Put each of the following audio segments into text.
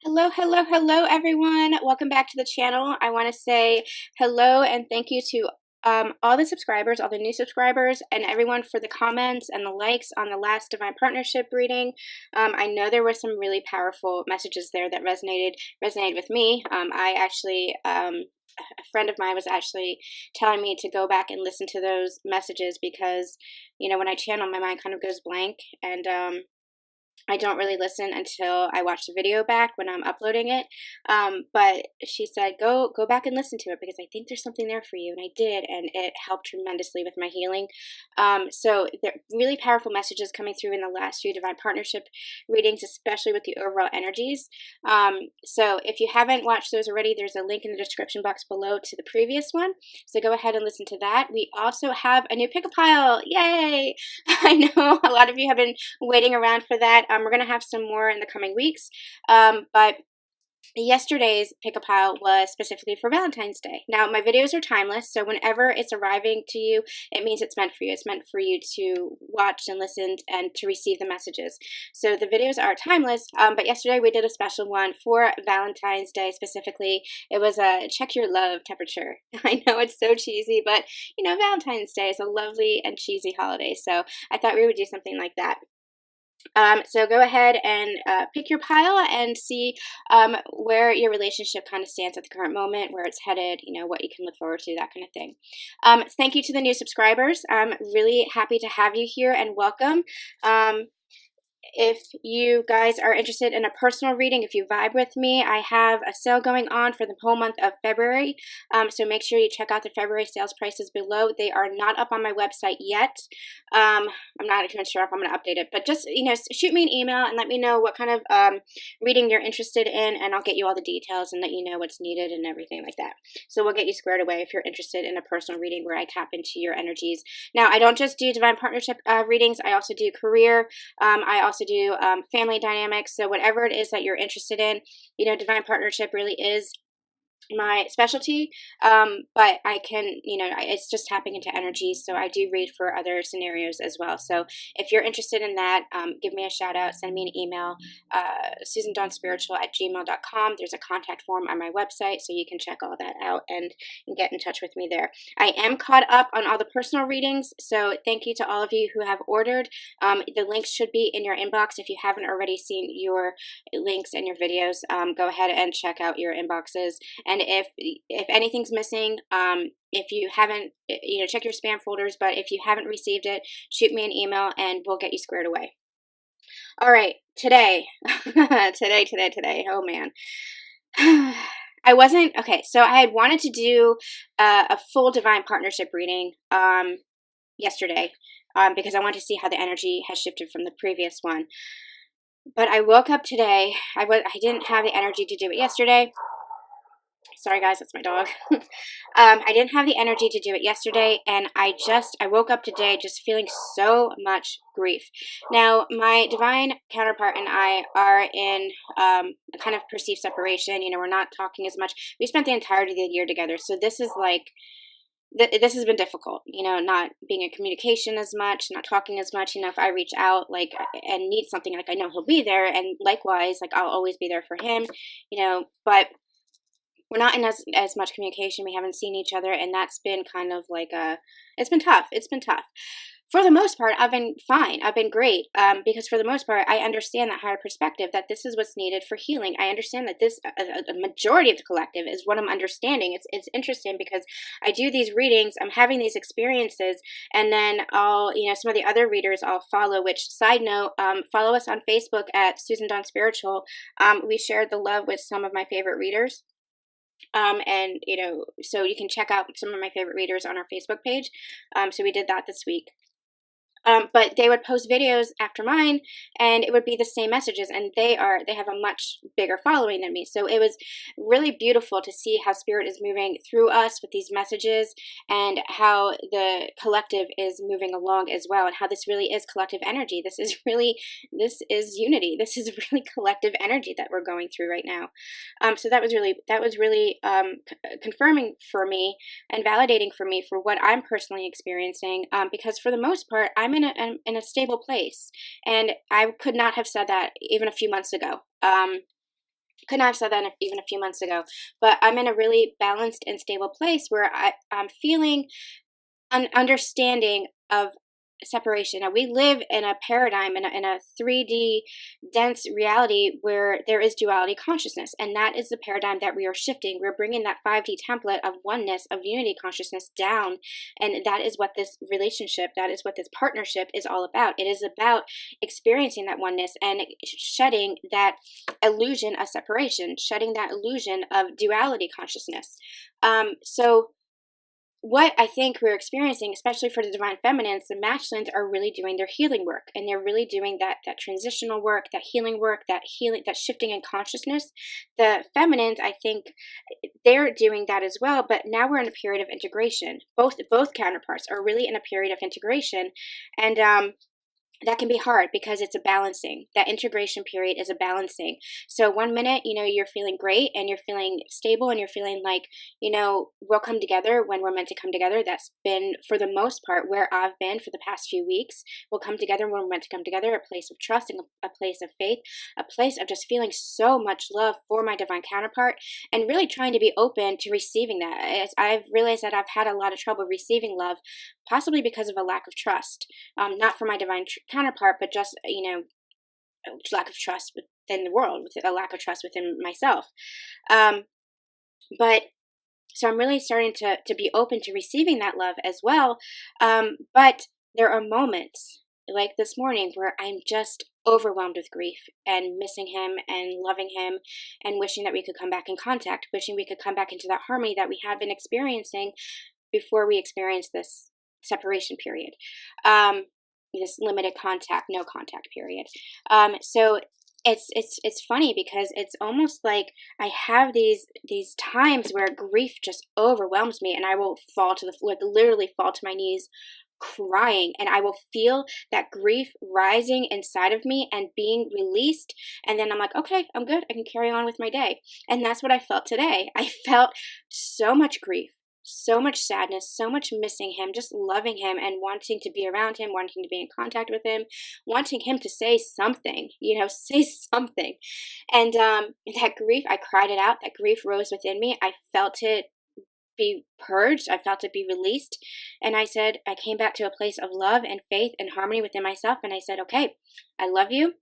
Hello, hello, hello, everyone. Welcome back to the channel. I want to say hello and thank you to all the subscribers, all the new subscribers, and everyone for the comments and the likes on the last Divine Partnership reading. I know there were some really powerful messages there that resonated with me. A friend of mine was actually telling me to go back and listen to those messages because, when I channel, my mind kind of goes blank, and I don't really listen until I watch the video back when I'm uploading it. But she said, go back and listen to it because I think there's something there for you. And I did, and it helped tremendously with my healing. So there are really powerful messages coming through in the last few Divine Partnership readings, especially with the overall energies. So if you haven't watched those already, there's a link in the description box below to the previous one. So go ahead and listen to that. We also have a new pick-a-pile. Yay! I know a lot of you have been waiting around for that. We're going to have some more in the coming weeks, but yesterday's pick-a-pile was specifically for Valentine's Day. Now, my videos are timeless, so whenever it's arriving to you, it means it's meant for you. It's meant for you to watch and listen and to receive the messages. So the videos are timeless, but yesterday we did a special one for Valentine's Day specifically. It was a check your love temperature. I know it's so cheesy, but Valentine's Day is a lovely and cheesy holiday, so I thought we would do something like that. So go ahead and pick your pile and see where your relationship kind of stands at the current moment, where it's headed, what you can look forward to, that kind of thing. Thank you to the new subscribers. I'm really happy to have you here and welcome. If you guys are interested in a personal reading, if you vibe with me, I have a sale going on for the whole month of February. So make sure you check out the February sales prices below. They are not up on my website yet. I'm not even sure if I'm going to update it, but just, shoot me an email and let me know what kind of reading you're interested in, and I'll get you all the details and let you know what's needed and everything like that. So we'll get you squared away if you're interested in a personal reading where I tap into your energies. Now, I don't just do Divine Partnership readings. I also do career. I also do family dynamics. So whatever it is that you're interested in, Divine Partnership really is my specialty, but I can, it's just tapping into energy, so I do read for other scenarios as well. So if you're interested in that, give me a shout out, send me an email, susanddawnspiritual@gmail.com. There's a contact form on my website, so you can check all that out and get in touch with me there. I am caught up on all the personal readings, so thank you to all of you who have ordered. The links should be in your inbox. If you haven't already seen your links and your videos, go ahead and check out your inboxes. And if anything's missing, if you haven't, check your spam folders, but if you haven't received it, shoot me an email and we'll get you squared away. All right, today, today, oh man. Okay, so I had wanted to do a full Divine Partnership reading yesterday because I wanted to see how the energy has shifted from the previous one. But I woke up today, I didn't have the energy to do it yesterday. Sorry guys, that's my dog. I didn't have the energy to do it yesterday, and I woke up today just feeling so much grief. Now, my divine counterpart and I are in a kind of perceived separation. We're not talking as much. We spent the entirety of the year together, so this is like, this has been difficult, not being in communication as much, not talking as much. If I reach out, and need something, I know he'll be there, and likewise, I'll always be there for him, but we're not in as much communication. We haven't seen each other, and that's been kind of it's been tough. It's been tough. For the most part, I've been fine. I've been great, because for the most part, I understand that higher perspective, that this is what's needed for healing. I understand that this, a majority of the collective is what I'm understanding. It's interesting because I do these readings, I'm having these experiences, and then I'll, some of the other readers I'll follow, which, side note, follow us on Facebook at Susan Dawn Spiritual. We shared the love with some of my favorite readers. And so you can check out some of my favorite readers on our Facebook page. So we did that this week. But they would post videos after mine, and it would be the same messages, and they have a much bigger following than me. So it was really beautiful to see how Spirit is moving through us with these messages, and how the collective is moving along as well, and how this really is collective energy. This is unity. This is really collective energy that we're going through right now. So that was really confirming for me and validating for me for what I'm personally experiencing, because for the most part, I'm in a stable place, and I could not have said that even a few months ago. Could not have said that even a few months ago, but I'm in a really balanced and stable place where I'm feeling an understanding of separation. Now, we live in a paradigm, in a 3D dense reality where there is duality consciousness, and that is the paradigm that we are shifting. We're bringing that 5D template of oneness, of unity consciousness down, and that is what this relationship, that is what this partnership is all about. It is about experiencing that oneness and shedding that illusion of separation, shedding that illusion of duality consciousness. So what I think we're experiencing, especially for the divine feminines, the masculines are really doing their healing work, and they're really doing that transitional work, that healing work, that shifting in consciousness. The feminines, I think, they're doing that as well, but now we're in a period of integration. Both counterparts are really in a period of integration, and that can be hard because it's a balancing. That integration period is a balancing. So one minute, you're feeling great and you're feeling stable and you're feeling like, we'll come together when we're meant to come together. That's been, for the most part, where I've been for the past few weeks. We'll come together when we're meant to come together, a place of trust and a place of faith, a place of just feeling so much love for my divine counterpart and really trying to be open to receiving that. I've realized that I've had a lot of trouble receiving love, possibly because of a lack of trust, not for my divine counterpart, but just, lack of trust within the world, with a lack of trust within myself. But so I'm really starting to be open to receiving that love as well. But there are moments like this morning where I'm just overwhelmed with grief and missing him and loving him and wishing that we could come back in contact, wishing we could come back into that harmony that we had been experiencing before we experienced this separation period, this limited contact, no contact period. So it's funny because it's almost like I have these times where grief just overwhelms me, and I will fall to the floor, literally fall to my knees, crying, and I will feel that grief rising inside of me and being released, and then I'm like, okay, I'm good, I can carry on with my day. And that's what I felt today. I felt so much grief, so much sadness, so much missing him, just loving him and wanting to be around him, wanting to be in contact with him, wanting him to say something, say something. And that grief, I cried it out. That grief rose within me. I felt it be purged. I felt it be released. And I came back to a place of love and faith and harmony within myself. And I said, okay, I love you.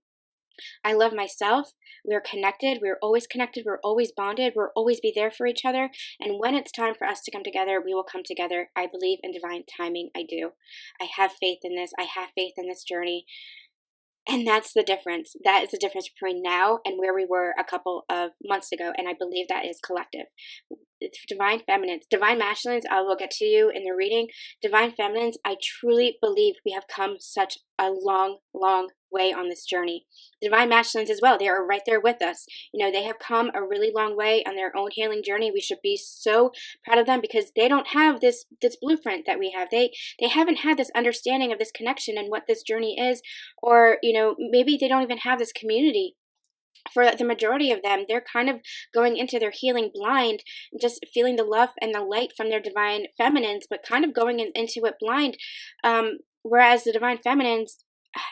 I love myself. We're connected. We're always connected. We're always bonded. We'll always be there for each other. And when it's time for us to come together, we will come together. I believe in divine timing. I do. I have faith in this. I have faith in this journey. And that's the difference. That is the difference between now and where we were a couple of months ago. And I believe that is collective. Divine feminines, divine masculines, I will get to you in the reading. Divine feminines, I truly believe we have come such a long, long way on this journey. Divine masculines as well, they are right there with us. They have come a really long way on their own healing journey. We should be so proud of them because they don't have this blueprint that we have. They haven't had this understanding of this connection and what this journey is, or maybe they don't even have this community. For the majority of them, they're kind of going into their healing blind, just feeling the love and the light from their divine feminines, but kind of going into it blind. Whereas the divine feminines,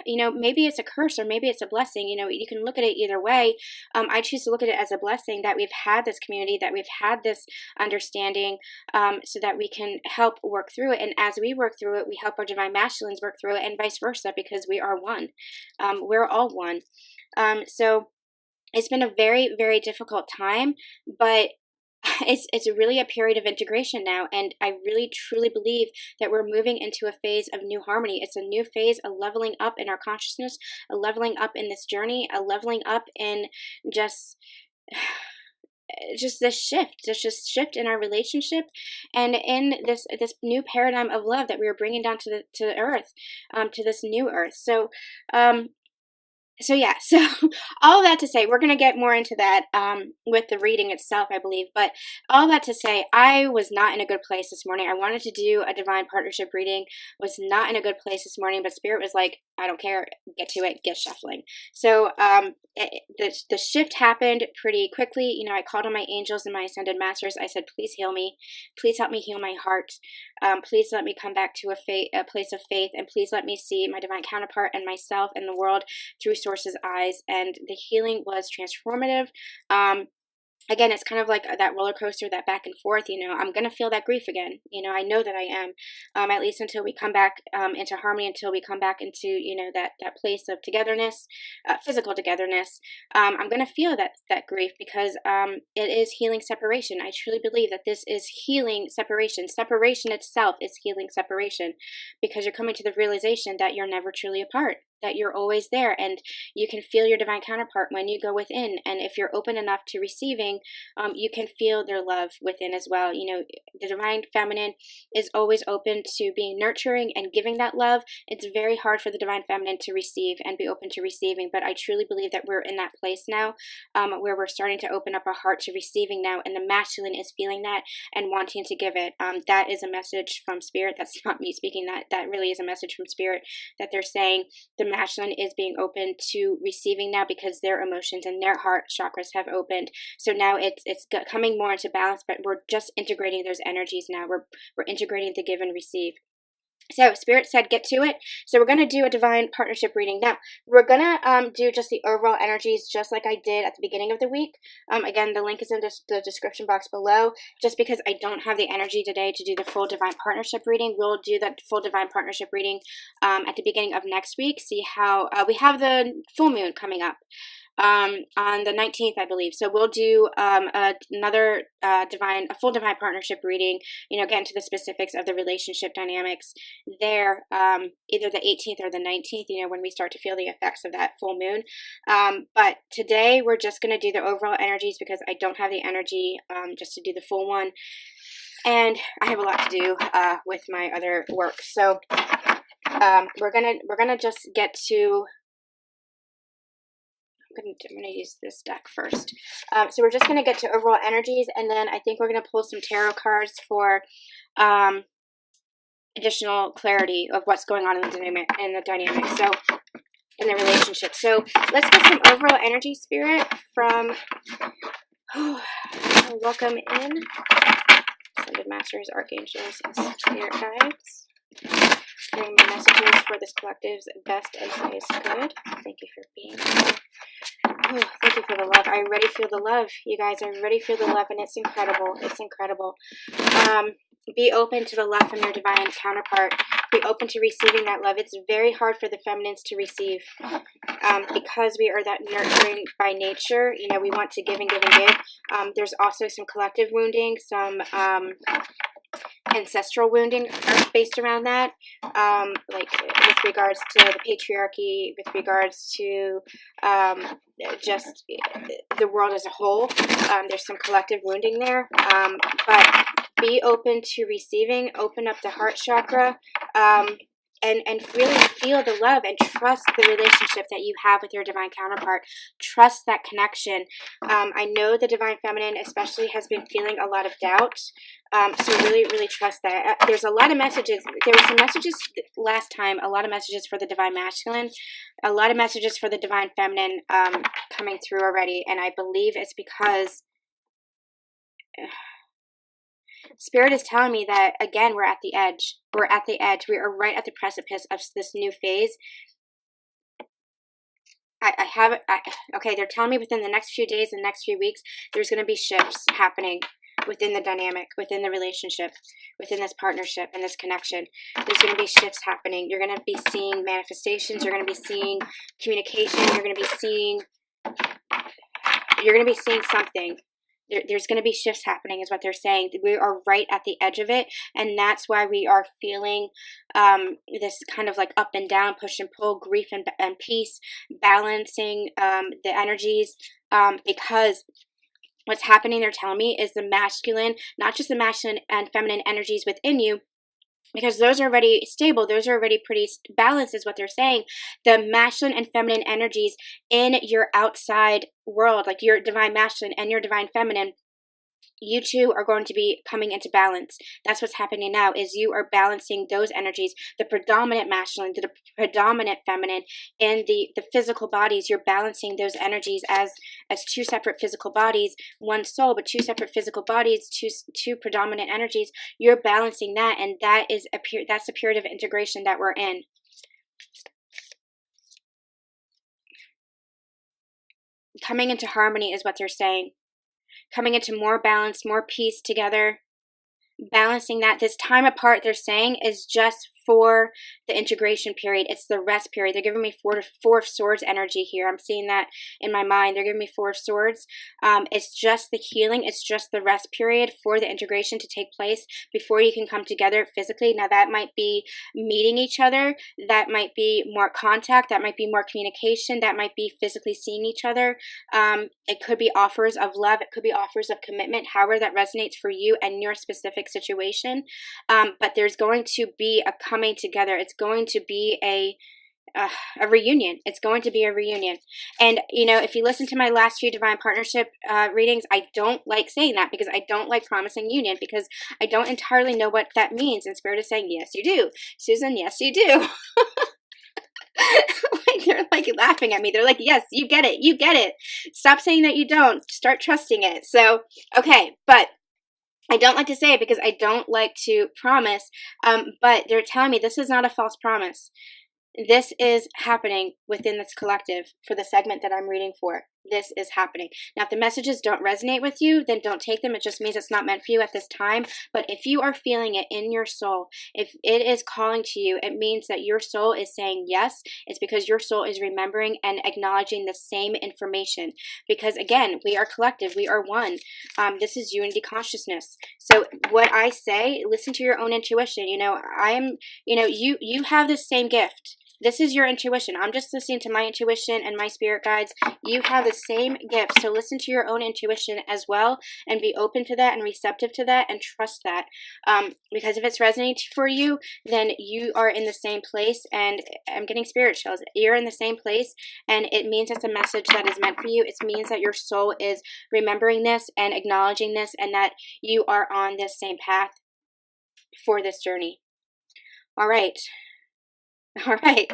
maybe it's a curse or maybe it's a blessing. You can look at it either way. I choose to look at it as a blessing that we've had this community, that we've had this understanding, so that we can help work through it. And as we work through it, we help our divine masculines work through it, and vice versa, because we are one. We're all one. So it's been a very, very difficult time, but it's really a period of integration now, and I really truly believe that we're moving into a phase of new harmony. It's a new phase, a leveling up in our consciousness, a leveling up in this journey, a leveling up in just this shift in our relationship, and in this new paradigm of love that we are bringing down to the earth, to this new earth. So all that to say, we're going to get more into that with the reading itself, I believe. But all that to say, I was not in a good place this morning. I wanted to do a divine partnership reading, was not in a good place this morning, but Spirit was like, I don't care. Get to it. Get shuffling. So the shift happened pretty quickly. You know, I called on my angels and my ascended masters. I said, please heal me. Please help me heal my heart. Please let me come back to a place of faith, and please let me see my divine counterpart and myself and the world through Source's eyes. And the healing was transformative. Again, it's kind of like that roller coaster, that back and forth. You know, I'm going to feel that grief again. You know, I know that I am, at least until we come back into harmony, until we come back into, you know, that place of togetherness, physical togetherness. I'm going to feel that grief because it is healing separation. I truly believe that this is healing separation. Separation itself is healing separation, because you're coming to the realization that you're never truly apart, that you're always there, and you can feel your divine counterpart when you go within. And if you're open enough to receiving, you can feel their love within as well. You know, the divine feminine is always open to being nurturing and giving that love. It's very hard for the divine feminine to receive and be open to receiving, but I truly believe that we're in that place now, where we're starting to open up our heart to receiving now, and the masculine is feeling that and wanting to give it. That is a message from Spirit. That's not me speaking. That really is a message from Spirit, that they're saying the masculine is being open to receiving now, because their emotions and their heart chakras have opened. So now it's coming more into balance, but we're just integrating those energies now. We're integrating the give and receive. So Spirit said, get to it. So we're going to do a divine partnership reading. Now, we're going to do just the overall energies, just like I did at the beginning of the week. Again, the link is in the description box below. Just because I don't have the energy today to do the full divine partnership reading, we'll do that full divine partnership reading at the beginning of next week. See how we have the full moon coming up on the 19th, I believe. So we'll do another full divine partnership reading, you know, get into the specifics of the relationship dynamics there, either the 18th or the 19th, you know, when we start to feel the effects of that full moon. But today we're just going to do the overall energies, because I don't have the energy just to do the full one, and I have a lot to do with my other work. So we're gonna just get to. I'm going to use this deck first. So we're just going to get to overall energies, and then I think we're going to pull some tarot cards for additional clarity of what's going on in the dynamic. So in the relationship. So let's get some overall energy, Spirit, from welcome in ascended masters, archangels, and spirit guides. Bring my messages for this collective's best and highest good. Thank you for being here. Oh, thank you for the love. I already feel the love, you guys. I already feel the love, and it's incredible. It's incredible. Be open to the love from your divine counterpart. Be open to receiving that love. It's very hard for the feminines to receive because we are that nurturing by nature. You know, we want to give and give and give. There's also some collective wounding, some ancestral wounding based around that, like with regards to the patriarchy, with regards to just the world as a whole. There's some collective wounding there, but be open to receiving. Open up the heart chakra, and really feel the love and trust the relationship that you have with your divine counterpart. Trust that connection. I know the divine feminine especially has been feeling a lot of doubt. So really, really trust that. There's a lot of messages. There were some messages last time, a lot of messages for the divine masculine, a lot of messages for the divine feminine coming through already. And I believe it's because Spirit is telling me that, again, we're at the edge. We're at the edge. We are right at the precipice of this new phase. Okay, they're telling me within the next few days and next few weeks, there's going to be shifts happening within the dynamic, within the relationship, within this partnership and this connection. There's going to be shifts happening. You're going to be seeing manifestations. You're going to be seeing communication. You're going to be seeing something. There's going to be shifts happening is what they're saying. We are right at the edge of it. And that's why we are feeling this kind of like up and down, push and pull, grief and peace, balancing the energies, because what's happening, they're telling me, is the masculine, not just the masculine and feminine energies within you, because those are already stable. Those are already pretty balanced is what they're saying. The masculine and feminine energies in your outside world, like your divine masculine and your divine feminine, you two are going to be coming into balance. That's what's happening now, is you are balancing those energies, the predominant masculine, the predominant feminine, and the physical bodies. You're balancing those energies as two separate physical bodies, one soul, but two separate physical bodies, two predominant energies. You're balancing that, and that's a period of integration that we're in. Coming into harmony is what they're saying. Coming into more balance, more peace together. Balancing that. This time apart, they're saying, is just for the integration period. It's the rest period. They're giving me four of swords energy here. I'm seeing that in my mind. They're giving me four of swords. It's just the healing. It's just the rest period for the integration to take place before you can come together physically. Now, that might be meeting each other. That might be more contact. That might be more communication. That might be physically seeing each other. It could be offers of love. It could be offers of commitment, however that resonates for you and your specific situation. But there's going to be a coming together. It's going to be a reunion. It's going to be a reunion. And, you know, if you listen to my last few divine partnership readings, I don't like saying that, because I don't like promising union, because I don't entirely know what that means. And Spirit is saying, yes, you do. Susan, yes, you do. Like, they're like laughing at me. They're like, yes, you get it. You get it. Stop saying that you don't. Start trusting it. So, okay. But I don't like to say it because I don't like to promise, but they're telling me this is not a false promise. This is happening within this collective for the segment that I'm reading for. This is happening. Now, if the messages don't resonate with you, then don't take them. It just means it's not meant for you at this time. But if you are feeling it in your soul, if it is calling to you, it means that your soul is saying yes. It's because your soul is remembering and acknowledging the same information. Because again, we are collective. We are one. This is unity consciousness. So what I say, listen to your own intuition. You know, you have the same gift. This is your intuition. I'm just listening to my intuition and my spirit guides. You have the same gift. So listen to your own intuition as well, and be open to that and receptive to that, and trust that. Because if it's resonating for you, then you are in the same place. And I'm getting spirit chills. You're in the same place, and it means it's a message that is meant for you. It means that your soul is remembering this and acknowledging this, and that you are on this same path for this journey. All right. All right.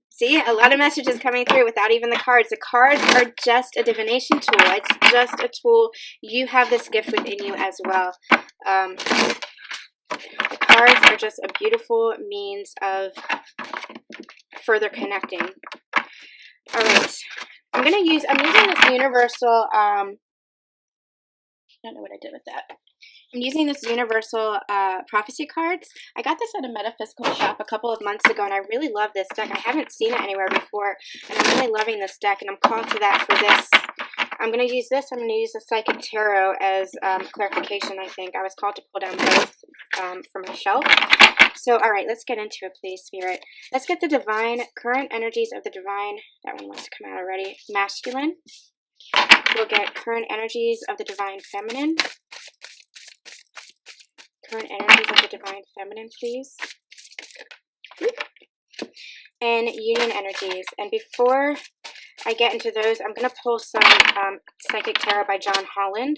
See, a lot of messages coming through without even the cards. The cards are just a divination tool. It's just a tool. You have this gift within you as well. The cards are just a beautiful means of further connecting. All right. I'm using this universal, I don't know what I did with that. I'm using this universal prophecy cards. I got this at a metaphysical shop a couple of months ago, and I really love this deck. I haven't seen it anywhere before, and I'm really loving this deck, and I'm called to that for this. I'm going to use this. I'm going to use the Psychic Tarot as clarification, I think. I was called to pull down both from my shelf. So, all right, let's get into it, please, Spirit. Let's get the divine, current energies of the divine. That one wants to come out already. Masculine. We'll get current energies of the divine feminine. Current energies of the divine feminine, please. And union energies. And before I get into those, I'm going to pull some Psychic Tarot by John Holland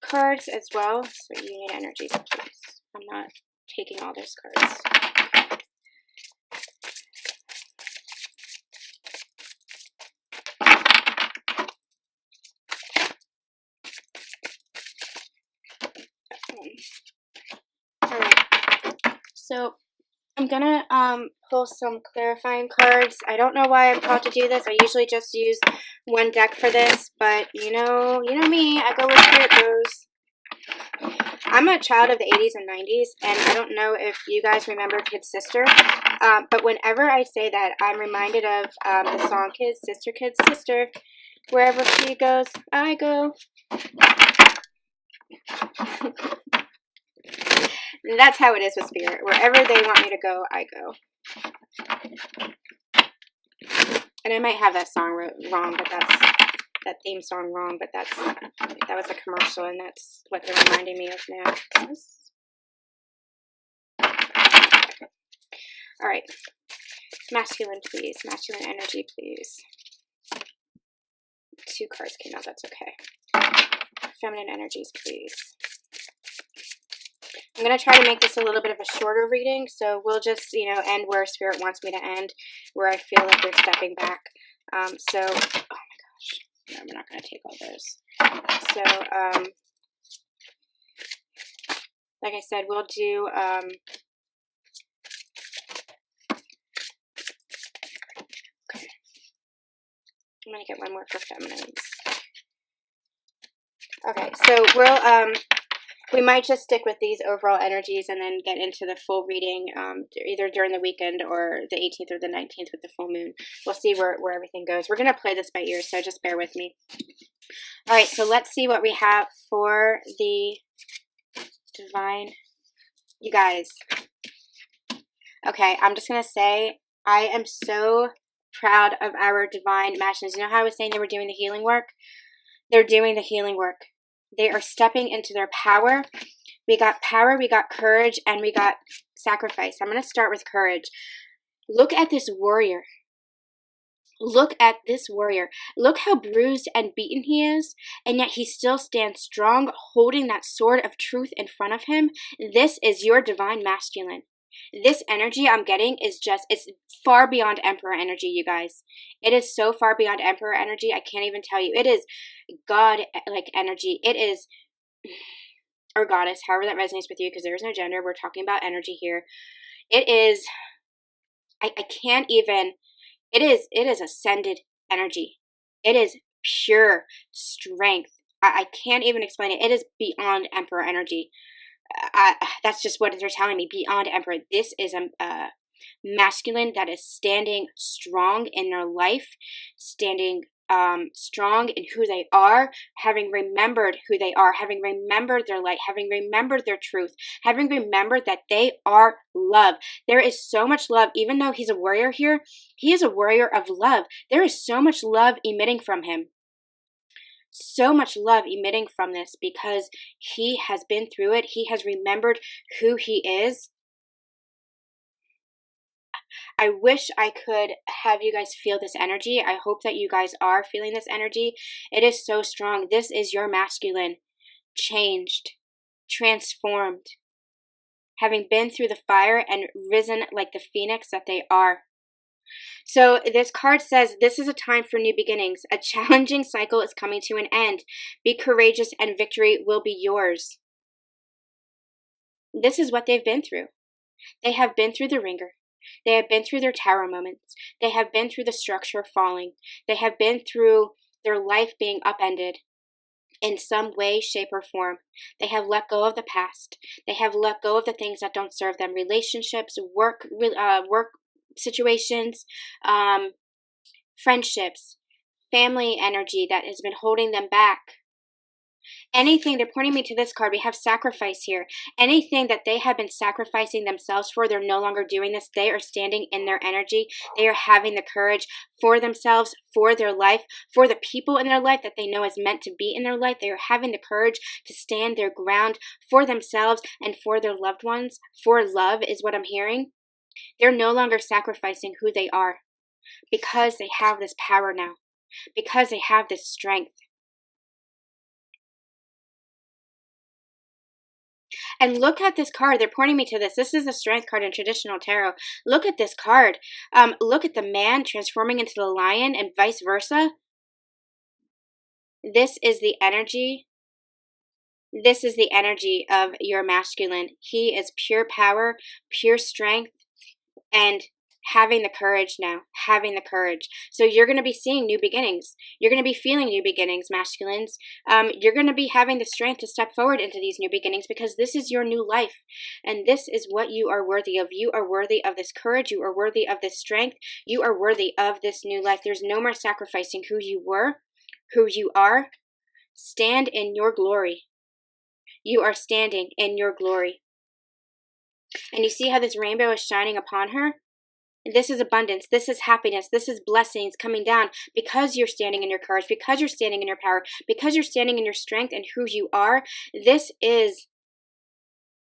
cards as well. So union energies, please. I'm not taking all those cards. So I'm gonna pull some clarifying cards. I don't know why I'm called to do this. I usually just use one deck for this, but you know me. I go where spirit goes. I'm a child of the 80s and 90s, and I don't know if you guys remember Kid Sister, but whenever I say that, I'm reminded of the song Kid Sister. Wherever she goes, I go. And that's how it is with spirit. Wherever they want me to go, I go. And I might have that song wrong, but that theme song wrong, but that was a commercial, and that's what they're reminding me of now. All right. Masculine, please. Masculine energy, please. 2 cards came out. That's okay. Feminine energies, please. I'm going to try to make this a little bit of a shorter reading, so we'll just, you know, end where Spirit wants me to end, where I feel like they're stepping back. So, oh my gosh, no, we're not going to take all those. So, like I said, we'll do, okay. I'm going to get one more for feminines. Okay, so we'll, we might just stick with these overall energies and then get into the full reading either during the weekend or the 18th or the 19th with the full moon. We'll see where everything goes. We're going to play this by ear, so just bear with me. All right, so let's see what we have for the divine. You guys. Okay, I'm just going to say I am so proud of our divine masculines. You know how I was saying they were doing the healing work? They're doing the healing work. They are stepping into their power. We got power, we got courage, and we got sacrifice. I'm going to start with courage. Look at this warrior. Look at this warrior. Look how bruised and beaten he is, and yet he still stands strong, holding that sword of truth in front of him. This is your divine masculine. This energy I'm getting is just, it's far beyond Emperor energy, you guys. It is so far beyond Emperor energy, I can't even tell you. It is God-like energy. It is, or goddess, however that resonates with you, because there is no gender. We're talking about energy here. It is, I can't even, it is ascended energy. It is pure strength. I can't even explain it. It is beyond Emperor energy. That's just what they're telling me, beyond Emperor. This is a masculine that is standing strong in their life, standing strong in who they are, having remembered who they are, having remembered their light, having remembered their truth, having remembered that they are love. There is so much love. Even though he's a warrior here, he is a warrior of love. There is so much love emitting from him. So much love emitting from this because he has been through it. He has remembered who he is. I wish I could have you guys feel this energy. I hope that you guys are feeling this energy. It is so strong. This is your masculine, changed, transformed, having been through the fire and risen like the phoenix that they are. So this card says, this is a time for new beginnings. A challenging cycle is coming to an end. Be courageous and victory will be yours. This is what they've been through. They have been through the ringer. They have been through their tower moments. They have been through the structure falling. They have been through their life being upended in some way, shape, or form. They have let go of the past. They have let go of the things that don't serve them. Relationships, work situations, friendships, family energy that has been holding them back. Anything, they're pointing me to this card. We have sacrifice here. Anything that they have been sacrificing themselves for, they're no longer doing this. They are standing in their energy. They are having the courage for themselves, for their life, for the people in their life that they know is meant to be in their life. They are having the courage to stand their ground for themselves and for their loved ones. For love is what I'm hearing. They're no longer sacrificing who they are because they have this power now, because they have this strength. And look at this card. They're pointing me to this. This is the strength card in traditional tarot. Look at this card. Look at the man transforming into the lion and vice versa. This is the energy. This is the energy of your masculine. He is pure power, pure strength, and having the courage now, having the courage. So you're going to be seeing new beginnings. You're going to be feeling new beginnings, masculines. You're going to be having the strength to step forward into these new beginnings because this is your new life. And this is what you are worthy of. You are worthy of this courage. You are worthy of this strength. You are worthy of this new life. There's no more sacrificing who you were, who you are. Stand in your glory. You are standing in your glory. And you see how this rainbow is shining upon her? This is abundance. This is happiness. This is blessings coming down because you're standing in your courage, because you're standing in your power, because you're standing in your strength and who you are. This is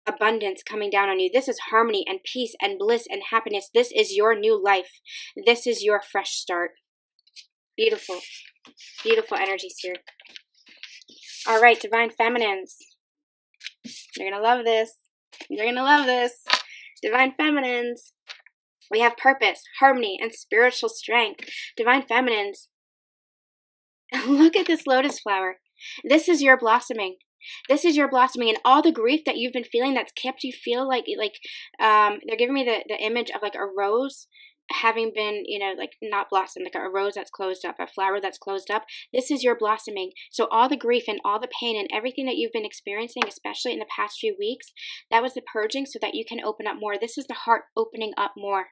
abundance coming down on you. This is harmony and peace and bliss and happiness. This is your new life. This is your fresh start. Beautiful. Beautiful energies here. All right, Divine Feminines. You're going to love this. You're going to love this. Divine Feminines. We have purpose, harmony, and spiritual strength. Divine Feminines. Look at this lotus flower. This is your blossoming. This is your blossoming, and all the grief that you've been feeling that's kept you feel like they're giving me the image of like a rose having been, like not blossomed, like a rose that's closed up, a flower that's closed up. This is your blossoming. So all the grief and all the pain and everything that you've been experiencing, especially in the past few weeks, that was the purging so that you can open up more. This is the heart opening up more.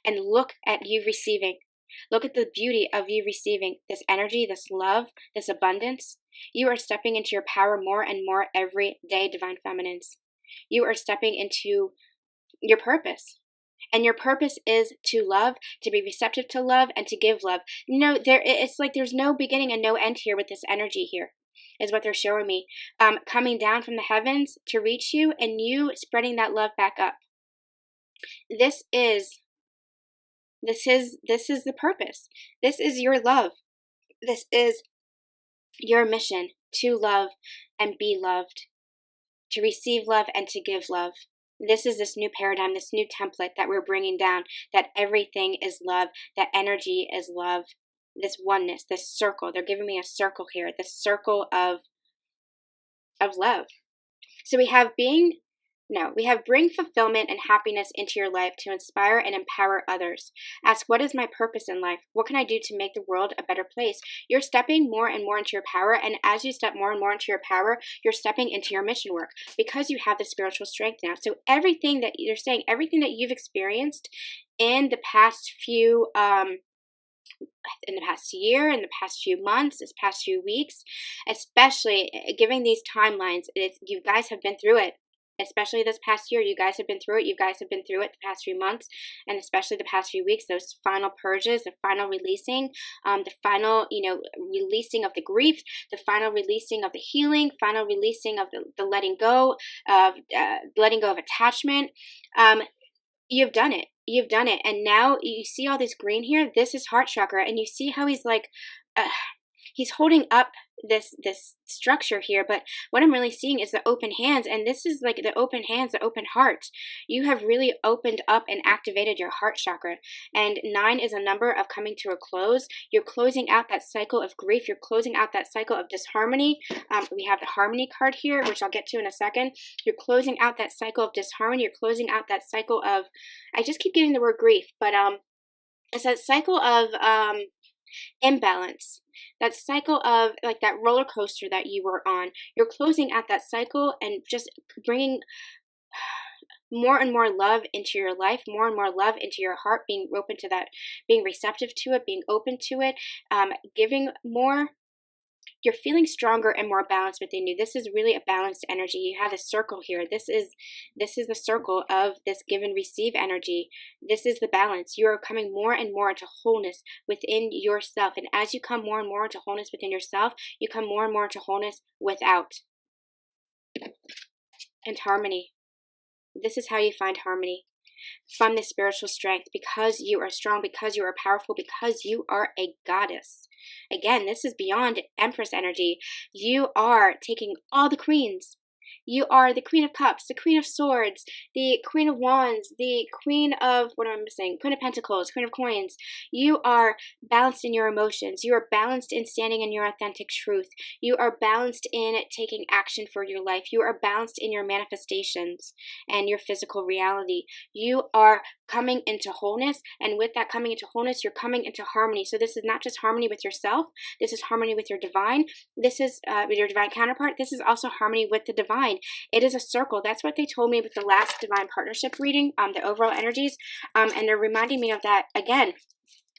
And look at you receiving. Look at the beauty of you receiving this energy, this love, this abundance. You are stepping into your power more and more every day, Divine Feminines. You are stepping into your purpose. And your purpose is to love, to be receptive to love, and to give love. It's like there's no beginning and no end here with this energy here, is what they're showing me. Coming down from the heavens to reach you, and you spreading that love back up. This is the purpose. This is your love. This is your mission, to love and be loved, to receive love and to give love. This is this new paradigm, this new template that we're bringing down, that everything is love, that energy is love, this oneness, this circle. They're giving me a circle here, this circle of love. So we have bring fulfillment and happiness into your life to inspire and empower others. Ask, what is my purpose in life? What can I do to make the world a better place? You're stepping more and more into your power, and as you step more and more into your power, you're stepping into your mission work because you have the spiritual strength now. So everything that you're saying, everything that you've experienced in the past few in the past year, in the past few months, this past few weeks, especially giving these timelines, you guys have been through it. Especially this past year, you guys have been through it. You guys have been through it the past few months, and especially the past few weeks, those final purges, the final releasing, the final, releasing of the grief, the final releasing of the healing, final releasing of the letting go of attachment. You've done it. You've done it. And now you see all this green here. This is heart chakra, and you see how he's like, he's holding up this structure here, but what I'm really seeing is the open hands, and this is like the open hands, the open heart. You have really opened up and activated your heart chakra, and 9 is a number of coming to a close. You're closing out that cycle of grief. You're closing out that cycle of disharmony. We have the harmony card here, which I'll get to in a second. You're closing out that cycle of disharmony. You're closing out that cycle of, I just keep getting the word grief, but it's that cycle of imbalance, that cycle of like that roller coaster that you were on. You're closing out that cycle and just bringing more and more love into your life, more and more love into your heart, being open to that, being receptive to it, being open to it, giving more. You're feeling stronger and more balanced within you. This is really a balanced energy. You have a circle here. This is the circle of this give and receive energy. This is the balance. You are coming more and more into wholeness within yourself. And as you come more and more into wholeness within yourself, you come more and more into wholeness without. And harmony. This is how you find harmony. From the spiritual strength, because you are strong, because you are powerful, because you are a goddess. Again, this is beyond Empress energy. You are taking all the queens. You are the Queen of Cups, the Queen of Swords, the Queen of Wands, the Queen of, what am I missing? Queen of Pentacles, Queen of Coins. You are balanced in your emotions. You are balanced in standing in your authentic truth. You are balanced in taking action for your life. You are balanced in your manifestations and your physical reality. You are coming into wholeness, and with that coming into wholeness, you're coming into harmony. So this is not just harmony with yourself. This is harmony with your divine. This is with your divine counterpart. This is also harmony with the divine. It is a circle. That's what they told me with the last divine partnership reading, the overall energies, and they're reminding me of that again.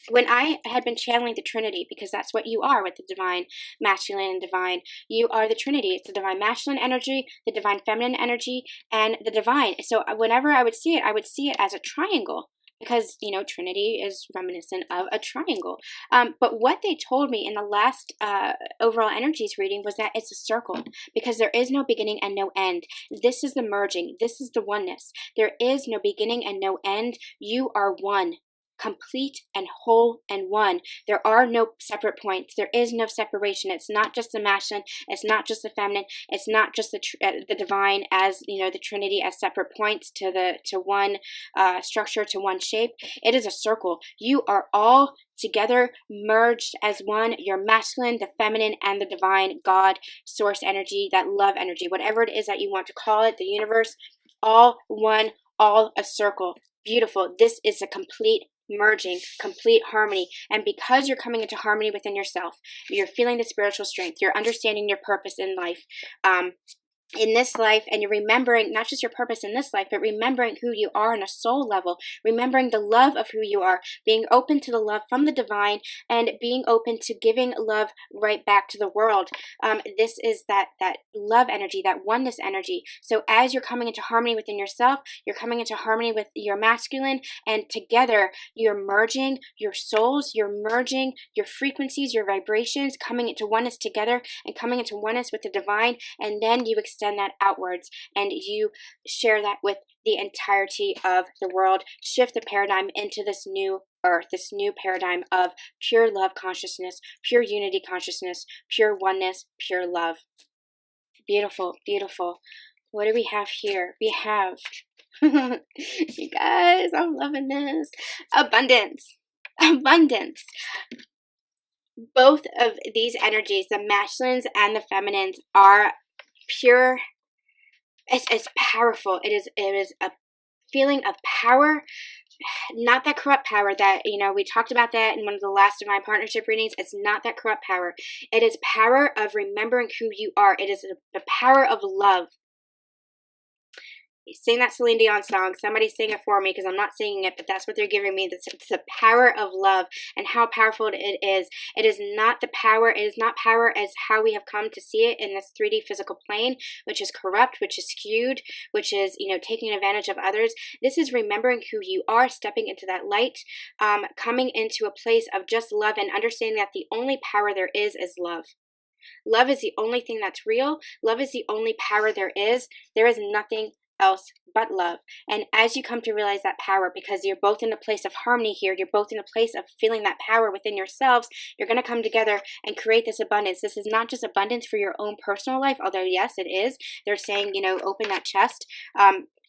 When I had been channeling the Trinity, because that's what you are with the divine masculine and divine, you are the Trinity. It's the divine masculine energy, the divine feminine energy, and the divine. So whenever I would see it as a triangle, because, Trinity is reminiscent of a triangle. But what they told me in the last overall energies reading was that it's a circle, because there is no beginning and no end. This is the merging. This is the oneness. There is no beginning and no end. You are one. complete and whole and one. There are no separate points. There is no separation. It's not just the masculine. It's not just the feminine. It's not just the divine as, the Trinity as separate points to one structure, to one shape. It is a circle. You are all together, merged as one. Your masculine, the feminine, and the divine, God, source energy, that love energy, whatever it is that you want to call it, the universe, all one, all a circle. Beautiful. This is a complete merging, complete harmony. And because you're coming into harmony within yourself, you're feeling the spiritual strength, you're understanding your purpose in life, in this life, and you're remembering not just your purpose in this life, but remembering who you are on a soul level, remembering the love of who you are, being open to the love from the divine, and being open to giving love right back to the world. This is that love energy, that oneness energy. So as you're coming into harmony within yourself, you're coming into harmony with your masculine, and together you're merging your souls, you're merging your frequencies, your vibrations, coming into oneness together and coming into oneness with the divine, and then you extend that outwards and you share that with the entirety of the world. Shift the paradigm into this new earth, this new paradigm of pure love consciousness, pure unity consciousness, pure oneness, pure love. Beautiful, beautiful. What do we have here? We have, you guys, I'm loving this. Abundance. Abundance. Both of these energies, the masculines and the feminines, are pure. It's powerful. It is a feeling of power, not that corrupt power that, we talked about that in one of the last Divine Partnership readings. It's not that corrupt power. It is power of remembering who you are. It is the power of love. Sing that Celine Dion song. Somebody sing it for me because I'm not singing it, but that's what they're giving me. It's the power of love and how powerful it is. It is not the power. It is not power as how we have come to see it in this 3D physical plane, which is corrupt, which is skewed, which is, taking advantage of others. This is remembering who you are, stepping into that light, coming into a place of just love and understanding that the only power there is love. Love is the only thing that's real. Love is the only power there is. There is nothing else but love. And as you come to realize that power, because you're both in a place of harmony here, you're both in a place of feeling that power within yourselves, you're going to come together and create this abundance. This is not just abundance for your own personal life, although yes, it is. They're saying, open that chest.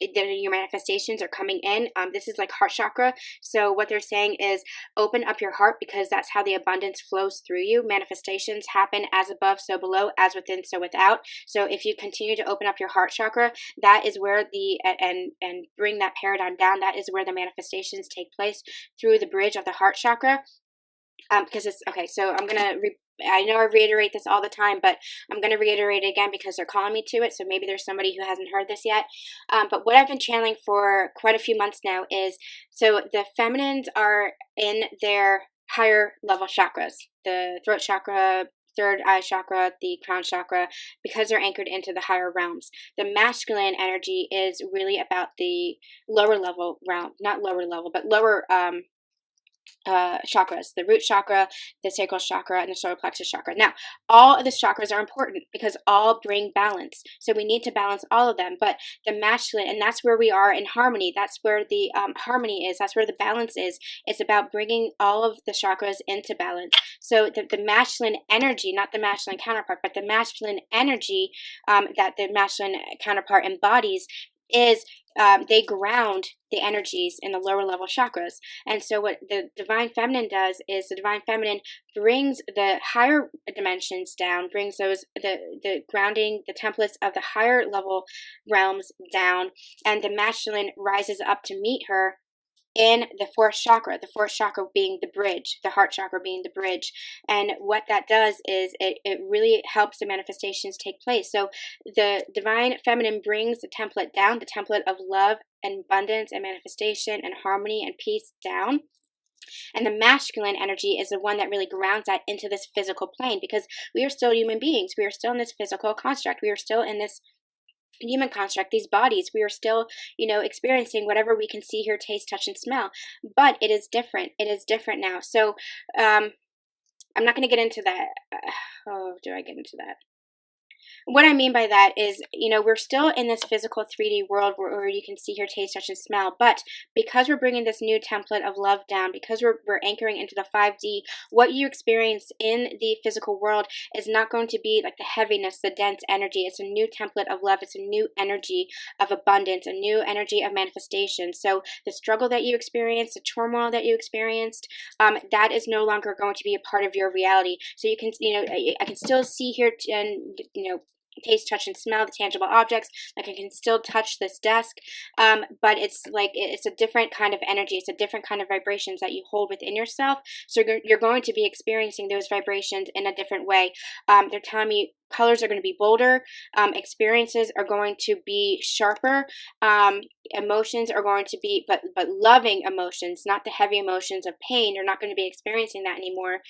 Your manifestations are coming in. This is like heart chakra. So what they're saying is open up your heart, because that's how the abundance flows through you. Manifestations happen as above, so below, as within, so without. So if you continue to open up your heart chakra, that is where and bring that paradigm down. That is where the manifestations take place, through the bridge of the heart chakra. Because it's okay. So I'm gonna I know I reiterate this all the time, but I'm going to reiterate it again because they're calling me to it. So maybe there's somebody who hasn't heard this yet. But what I've been channeling for quite a few months now is, so the feminines are in their higher level chakras, the throat chakra, third eye chakra, the crown chakra, because they're anchored into the higher realms. The masculine energy is really about the lower level realm, not lower level, but lower chakras, the root chakra, the sacral chakra, and the solar plexus chakra. Now, all of the chakras are important because all bring balance. So we need to balance all of them. But the masculine, and that's where we are in harmony. That's where the harmony is. That's where the balance is. It's about bringing all of the chakras into balance. So the masculine energy, not the masculine counterpart, but the masculine energy that the masculine counterpart embodies is they ground the energies in the lower level chakras. And so what the divine feminine does is the divine feminine brings the higher dimensions down, brings those the grounding, the templates of the higher level realms down, and the masculine rises up to meet her in the fourth chakra being the bridge, the heart chakra being the bridge. And what that does is it really helps the manifestations take place. So the divine feminine brings the template down, the template of love and abundance and manifestation and harmony and peace down. And the masculine energy is the one that really grounds that into this physical plane, because we are still human beings. We are still in this physical construct. We are still in this human construct, these bodies. We are still, experiencing whatever we can see, hear, taste, touch, and smell. But it is different. It is different now. So I'm not going to get into that. Do I get into that? What I mean by that is, we're still in this physical 3D world where you can see, hear, taste, touch, and smell. But because we're bringing this new template of love down, because we're anchoring into the 5D, what you experience in the physical world is not going to be like the heaviness, the dense energy. It's a new template of love. It's a new energy of abundance, a new energy of manifestation. So the struggle that you experienced, the turmoil that you experienced, that is no longer going to be a part of your reality. So you can, I can still see, hear, and, taste, touch, and smell the tangible objects. Like I can still touch this desk, but it's like it's a different kind of energy. It's a different kind of vibrations that you hold within yourself. So you're going to be experiencing those vibrations in a different way. They're telling me colors are going to be bolder, experiences are going to be sharper, emotions are going to be, but loving emotions, not the heavy emotions of pain. You're not going to be experiencing that anymore.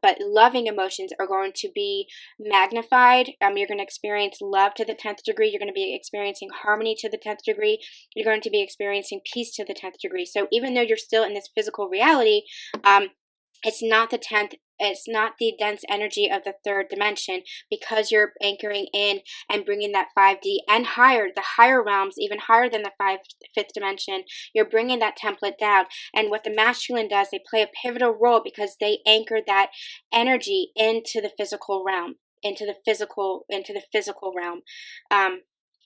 But loving emotions are going to be magnified. You're going to experience love to the 10th degree. You're going to be experiencing harmony to the 10th degree. You're going to be experiencing peace to the 10th degree. So even though you're still in this physical reality, it's not the 10th, it's not the dense energy of the 3rd dimension, because you're anchoring in and bringing that 5D and higher, the higher realms, even higher than the 5th dimension. You're bringing that template down. And what the masculine does, they play a pivotal role because they anchor that energy into the physical realm, into the physical realm.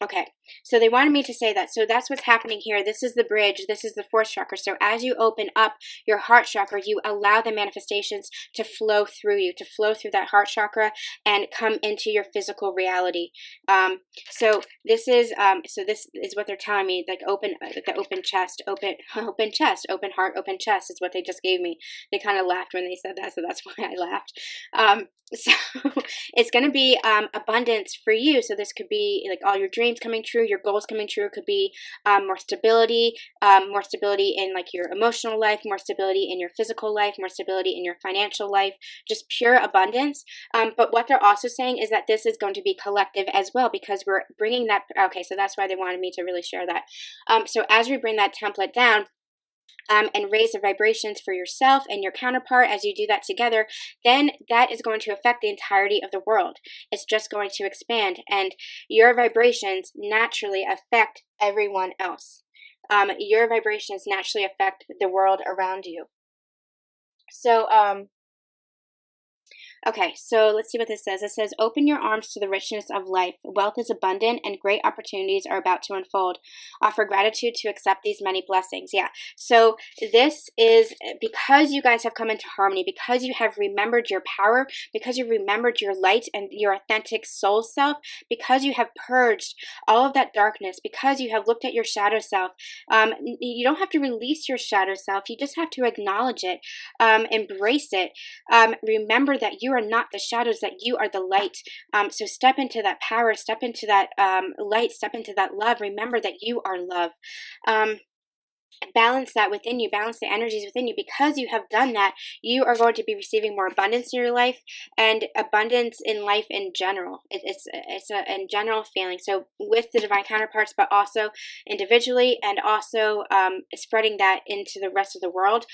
Okay, so they wanted me to say that. So that's what's happening here. This is the bridge. This is the 4th chakra. So as you open up your heart chakra, you allow the manifestations to flow through you, to flow through that heart chakra and come into your physical reality. So this is what they're telling me. Like the open chest, open chest, open heart, open chest is what they just gave me. They kind of laughed when they said that, so that's why I laughed. So it's going to be abundance for you. So this could be like all your dreams coming true, your goals coming true. It could be more stability in like your emotional life, more stability in your physical life, more stability in your financial life, just pure abundance. But what they're also saying is that this is going to be collective as well, because we're bringing that. Okay, so that's why they wanted me to really share that. So as we bring that template down, and raise the vibrations for yourself and your counterpart, as you do that together, then that is going to affect the entirety of the world. It's just going to expand, and your vibrations naturally affect everyone else. Your vibrations naturally affect the world around you. So, okay, so let's see what this says. It says, open your arms to the richness of life. Wealth is abundant and great opportunities are about to unfold. Offer gratitude to accept these many blessings. Yeah, so this is because you guys have come into harmony, because you have remembered your power, because you remembered your light and your authentic soul self, because you have purged all of that darkness, because you have looked at your shadow self. You don't have to release your shadow self. You just have to acknowledge it, embrace it. Remember that you are not the shadows, that you are the light. So step into that power, step into that light, step into that love. Remember that you are love. Balance that within you, balance the energies within you. Because you have done that, you are going to be receiving more abundance in your life and abundance in life in general. It's a in general feeling. So with the divine counterparts, but also individually, and also spreading that into the rest of the world.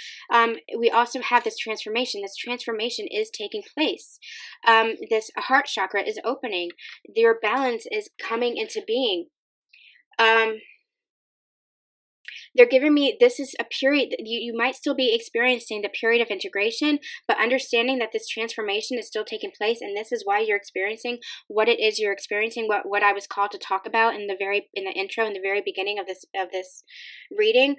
We also have this transformation. This transformation is taking place. This heart chakra is opening. Your balance is coming into being. They're giving me, this is a period, you might still be experiencing the period of integration, but understanding that this transformation is still taking place, and this is why you're experiencing what it is you're experiencing, what I was called to talk about in the intro, in the very beginning of this reading,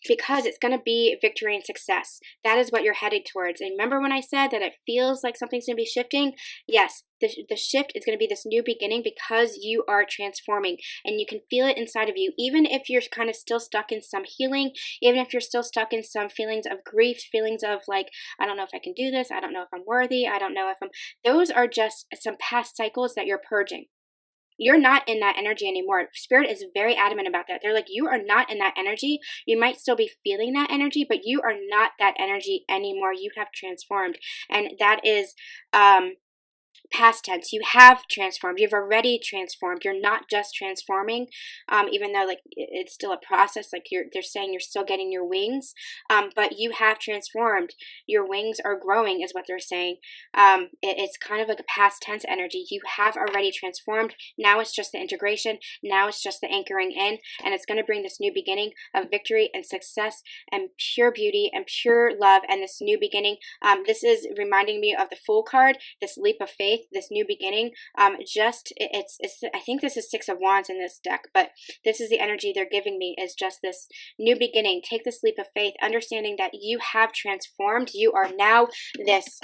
because it's going to be victory and success. That is what you're headed towards. And remember when I said that it feels like something's going to be shifting? Yes. The shift is going to be this new beginning because you are transforming, and you can feel it inside of you. Even if you're kind of still stuck in some healing, even if you're still stuck in some feelings of grief, feelings of like, I don't know if I can do this, I don't know if I'm worthy, I don't know if I'm, those are just some past cycles that you're purging. You're not in that energy anymore. Spirit is very adamant about that. They're like, you are not in that energy. You might still be feeling that energy, but you are not that energy anymore. You have transformed. And that is, past tense, you have transformed. You've already transformed. You're not just transforming, even though like it's still a process. Like they're saying you're still getting your wings, but you have transformed. Your wings are growing, is what they're saying. It's kind of like a past tense energy. You have already transformed. Now it's just the integration. Now it's just the anchoring in, and it's going to bring this new beginning of victory and success and pure beauty and pure love and this new beginning. This is reminding me of the Fool card, this leap of faith, this new beginning. It's I think this is Six of Wands in this deck, but this is the energy they're giving me, is just this new beginning. Take this leap of faith, understanding that you have transformed. You are now this,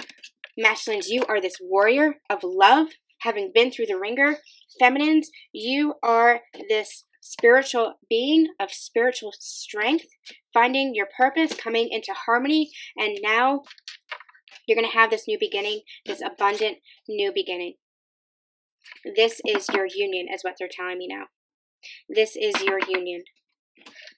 masculines, you are this warrior of love, having been through the ringer. Feminines, you are this spiritual being of spiritual strength, finding your purpose, coming into harmony, and now you're going to have this new beginning, this abundant new beginning. This is your union, is what they're telling me now. This is your union.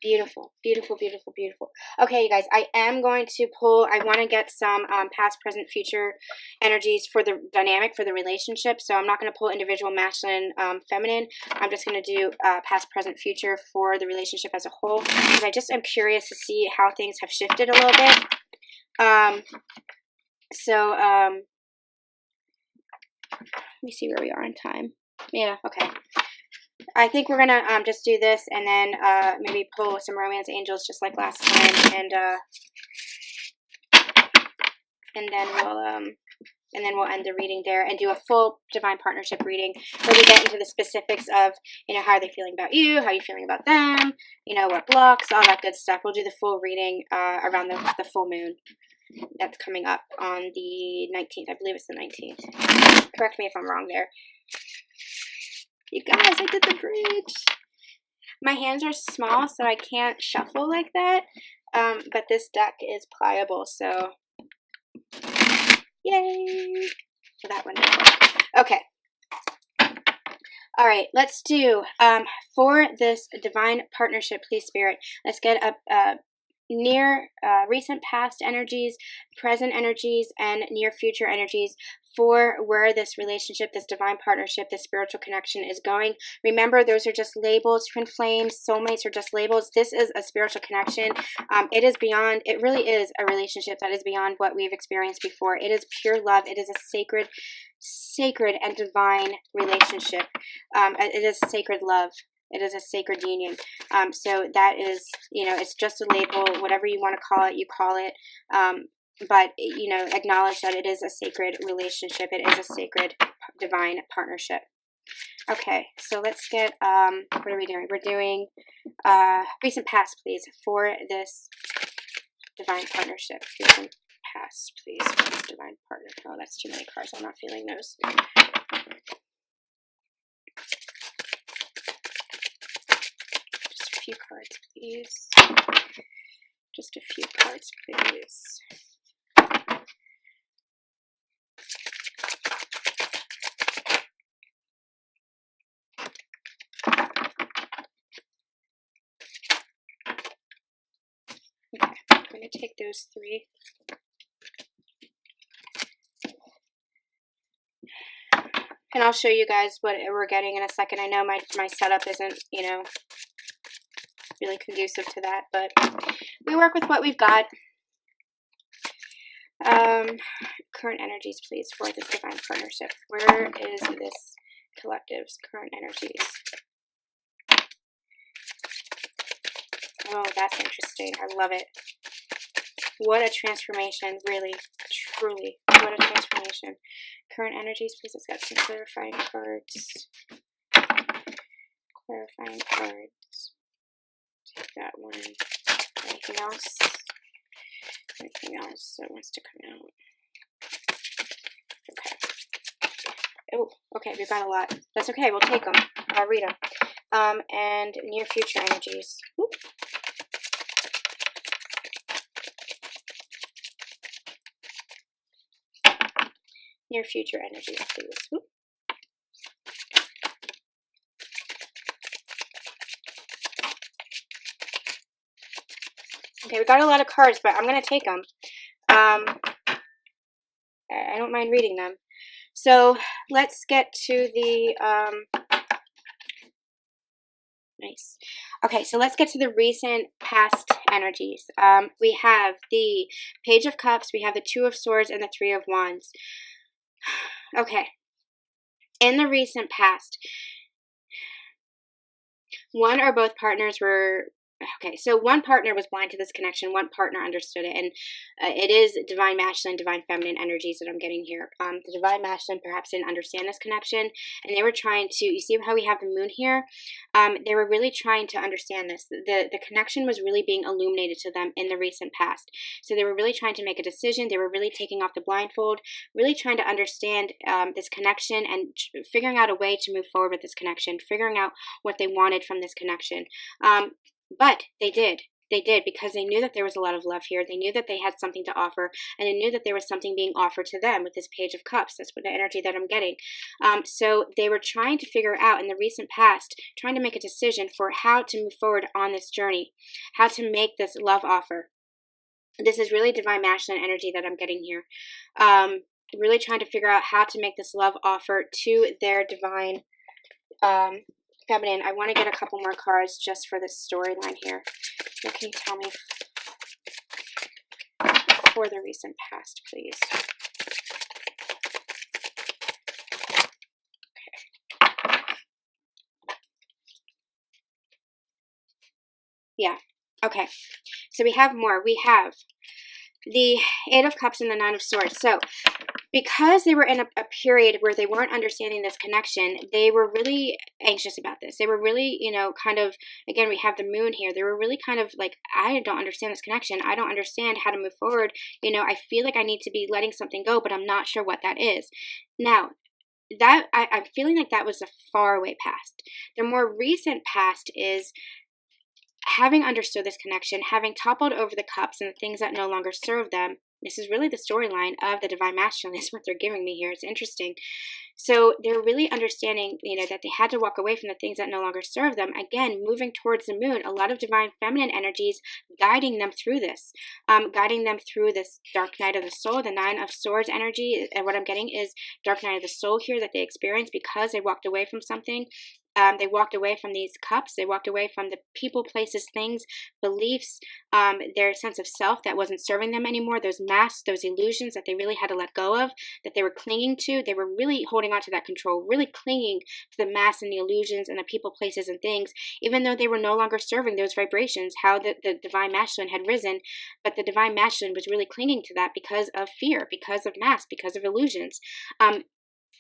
Beautiful, beautiful, beautiful, beautiful. Okay, you guys, I am going to pull, I want to get some past, present, future energies for the dynamic, for the relationship. So I'm not going to pull individual masculine, feminine. I'm just going to do past, present, future for the relationship as a whole. And I just am curious to see how things have shifted a little bit. Let me see where we are in time. Yeah, okay. I think we're gonna just do this and then maybe pull some romance angels just like last time, and then we'll end the reading there and do a full divine partnership reading where we get into the specifics of, you know, how are they feeling about you, how are you feeling about them, you know, what blocks, all that good stuff. We'll do the full reading around the full moon that's coming up on the 19th. I believe it's the 19th. Correct me if I'm wrong there. You guys, I did the bridge. My hands are small, so I can't shuffle like that. But this deck is pliable, so yay! So that one is okay. All right, let's do for this divine partnership, please, Spirit. Let's get a near recent past energies, present energies, and near future energies for where this relationship, this divine partnership, this spiritual connection is going. Remember, those are just labels. Twin flames, soulmates are just labels. This is a spiritual connection. It is beyond, it really is a relationship that is beyond what we've experienced before. It is pure love. It is a sacred and divine relationship. It is sacred love. It is a sacred union. So that is, you know, it's just a label, whatever you want to call it, you call it. But, you know, acknowledge that it is a sacred relationship. It is a sacred divine partnership. Okay, so let's get, what are we doing? We're doing recent past, please, for this divine partnership. Recent past, please, for this divine partner. Oh, that's too many cards. I'm not feeling those. Just a few cards, please. Just a few cards, please. Okay, I'm going to take those three. And I'll show you guys what we're getting in a second. I know my setup isn't, you know, really conducive to that, but we work with what we've got. Current energies, please, for this divine partnership. Where is this collective's current energies? Oh, that's interesting. I love it. What a transformation, really, truly. What a transformation. Current energies, please. Let's get some clarifying cards. Clarifying cards. Take that one. Anything else? Anything else that wants to come out? Okay. Oh, okay, we've got a lot. That's okay, we'll take them. I'll read them. And near future energies. Oop. Near future energies, please. Oop. Okay, we got a lot of cards, but I'm going to take them. I don't mind reading them. So let's get to the, nice. Okay, so let's get to the recent past energies. We have the Page of Cups, we have the Two of Swords, and the Three of Wands. Okay. In the recent past, one or both partners were, okay, so one partner was blind to this connection, one partner understood it, and it is divine masculine, divine feminine energies that I'm getting here. The divine masculine perhaps didn't understand this connection, and they were trying to, you see how we have the moon here? They were really trying to understand this. The connection was really being illuminated to them in the recent past. So they were really trying to make a decision. They were really taking off the blindfold, really trying to understand this connection and figuring out a way to move forward with this connection, figuring out what they wanted from this connection. But they did. They did, because they knew that there was a lot of love here. They knew that they had something to offer, and they knew that there was something being offered to them with this Page of Cups. That's what the energy that I'm getting. So they were trying to figure out in the recent past, trying to make a decision for how to move forward on this journey, how to make this love offer. This is really divine masculine energy that I'm getting here. Really trying to figure out how to make this love offer to their divine feminine. I want to get a couple more cards just for this storyline here. What can you tell me for the recent past, please? Okay. Yeah. Okay. So we have more. We have the Eight of Cups and the Nine of Swords. So because they were in a period where they weren't understanding this connection, they were really anxious about this. They were really, kind of, again, we have the moon here. They were really kind of like, I don't understand this connection. I don't understand how to move forward. I feel like I need to be letting something go, but I'm not sure what that is. Now, that I'm feeling like that was a far away past. The more recent past is having understood this connection, having toppled over the cups and the things that no longer serve them. This is really the storyline of the divine masculine, is what they're giving me here. It's interesting. So they're really understanding, that they had to walk away from the things that no longer serve them. Again, moving towards the moon, a lot of divine feminine energies guiding them through this, guiding them through this dark night of the soul, the Nine of Swords energy. And what I'm getting is dark night of the soul here that they experienced because they walked away from something. They walked away from these cups. They walked away from the people, places, things, beliefs, their sense of self that wasn't serving them anymore, those masks, those illusions that they really had to let go of, that they were clinging to. They were really holding on to that control, really clinging to the masks and the illusions and the people, places, and things, even though they were no longer serving those vibrations, how the divine masculine had risen. But the divine masculine was really clinging to that because of fear, because of masks, because of illusions.